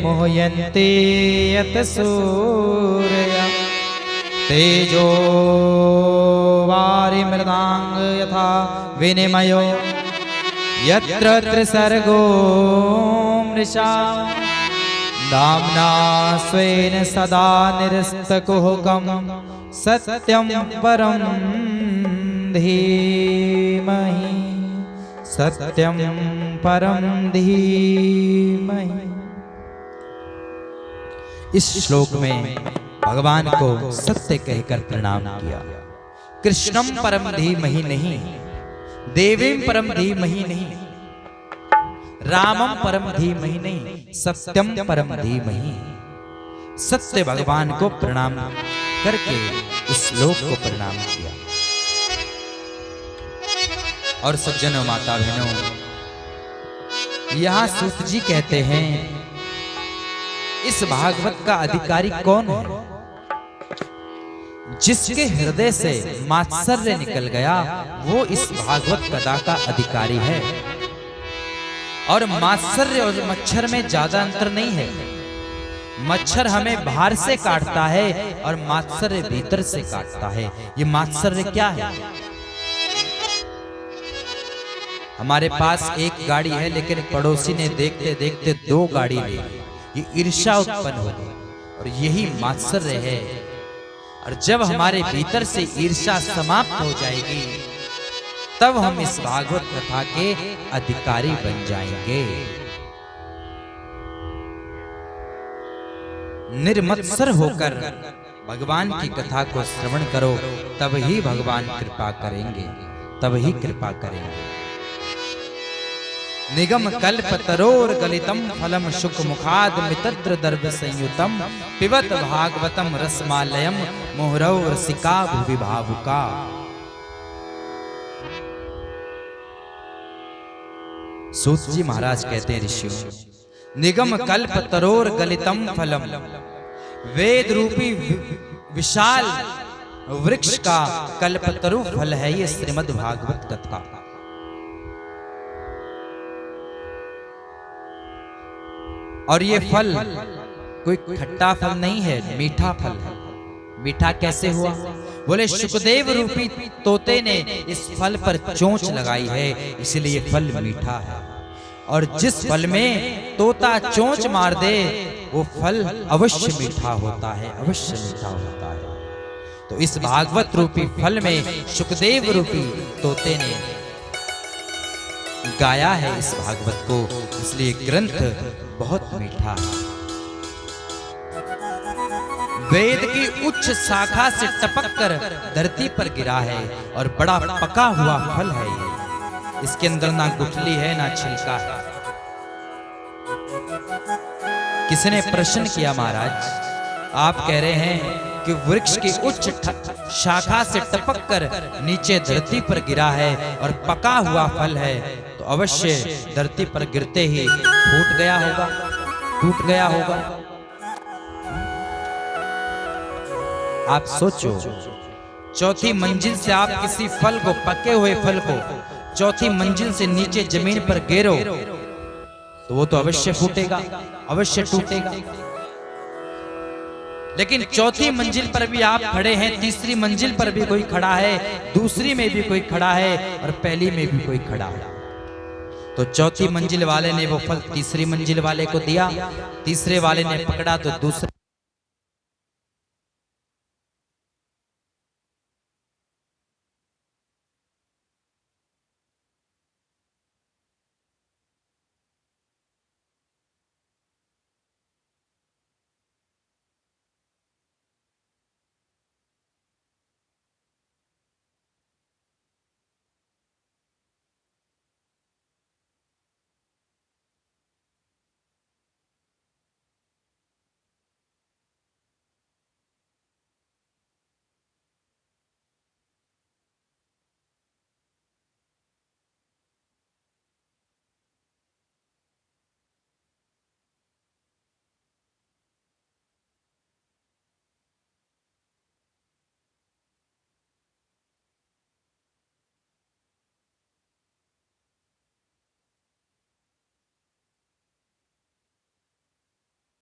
मोहयन्ते यत् सूरया तेजो वारिमृदांग यथा विनिमयो यत्र त्रिसर्गो मृषा दाम्ना स्वेन सदा निरस्तकुहकं सत्यं परं धीमहि, सत्यं परं धीमहि। इस श्लोक में भगवान को सत्य कहकर प्रणाम किया। कृष्णम परम धीमहि नहीं, देवीम परम धीमहि नहीं, रामम परम धीमहि नहीं, सत्यम परम धीमहि। सत्य भगवान को प्रणाम करके इस श्लोक को प्रणाम किया। और सज्जनों माता बहनों, यहाँ सूत जी कहते हैं इस भागवत का अधिकारी कौन है? जिसके हृदय से मात्सर्य निकल गया वो इस भागवत कथा का अधिकारी है। और मात्सर्य और मच्छर में ज्यादा अंतर नहीं है। मच्छर हमें बाहर से काटता है और मात्सर्य भीतर से काटता है। ये मात्सर्य क्या है? हमारे पास एक गाड़ी है लेकिन पड़ोसी ने देखते देखते 2 गाड़ी ले ली, ये ईर्ष्या उत्पन्न होगी और यही मात्सर्य है। और जब हमारे भीतर से ईर्ष्या समाप्त हो जाएगी तब हम इस भागवत कथा के अधिकारी बन जाएंगे। निर्मत्सर होकर भगवान की कथा को श्रवण करो, तब ही भगवान कृपा करेंगे, तब ही कृपा करेंगे। निगम कल्प तरोर गलितम फलम शुक मुखाद मितद्र दर्भ संयुतम पिबत भागवतम रसमालयम मोहरौ रसिका भुवि भावुका। सूत जी महाराज कहते हैं, ऋषियों, निगम कल्प तरोर गलितम फलम, वेद रूपी विशाल वृक्ष का कल्पतरु फल है ये श्रीमद् भागवत कथा। और ये फल कोई खट्टा फल नहीं है, मीठा फल है। मीठा कैसे हुआ? बोले सुखदेव रूपी तोते ने इस फल पर चोंच लगाई है, इसलिए फल मीठा है। और जिस फल में तोता चोंच मार दे वो फल अवश्य मीठा होता है, अवश्य मीठा होता है। तो इस भागवत रूपी फल में सुखदेव रूपी तोते ने गाया है इस भागवत को, इसलिए ग्रंथ बहुत मीठा है। वेद की उच्च शाखा से टपक कर धरती पर गिरा है और बड़ा पका हुआ फल है ये। इसके अंदर ना गुठली है ना छिलका है। किसने प्रश्न किया, महाराज आप कह रहे हैं कि वृक्ष की उच्च शाखा से टपक कर नीचे धरती पर गिरा है और पका हुआ फल है, तो अवश्य धरती पर गिरते ही फूट गया होगा, टूट गया होगा। आप सोचो, चौथी मंजिल से आप किसी फल को, पके हुए फल को चौथी मंजिल से नीचे जमीन पर गिरो तो वो तो अवश्य फूटेगा, अवश्य टूटेगा। लेकिन चौथी मंजिल पर भी आप खड़े हैं, तीसरी मंजिल पर भी कोई खड़ा है, दूसरी में भी कोई खड़ा है और पहली में भी कोई खड़ा है। तो चौथी मंजिल वाले ने वो फल तीसरी मंजिल वाले को दिया, तीसरे वाले ने पकड़ा तो दूसरे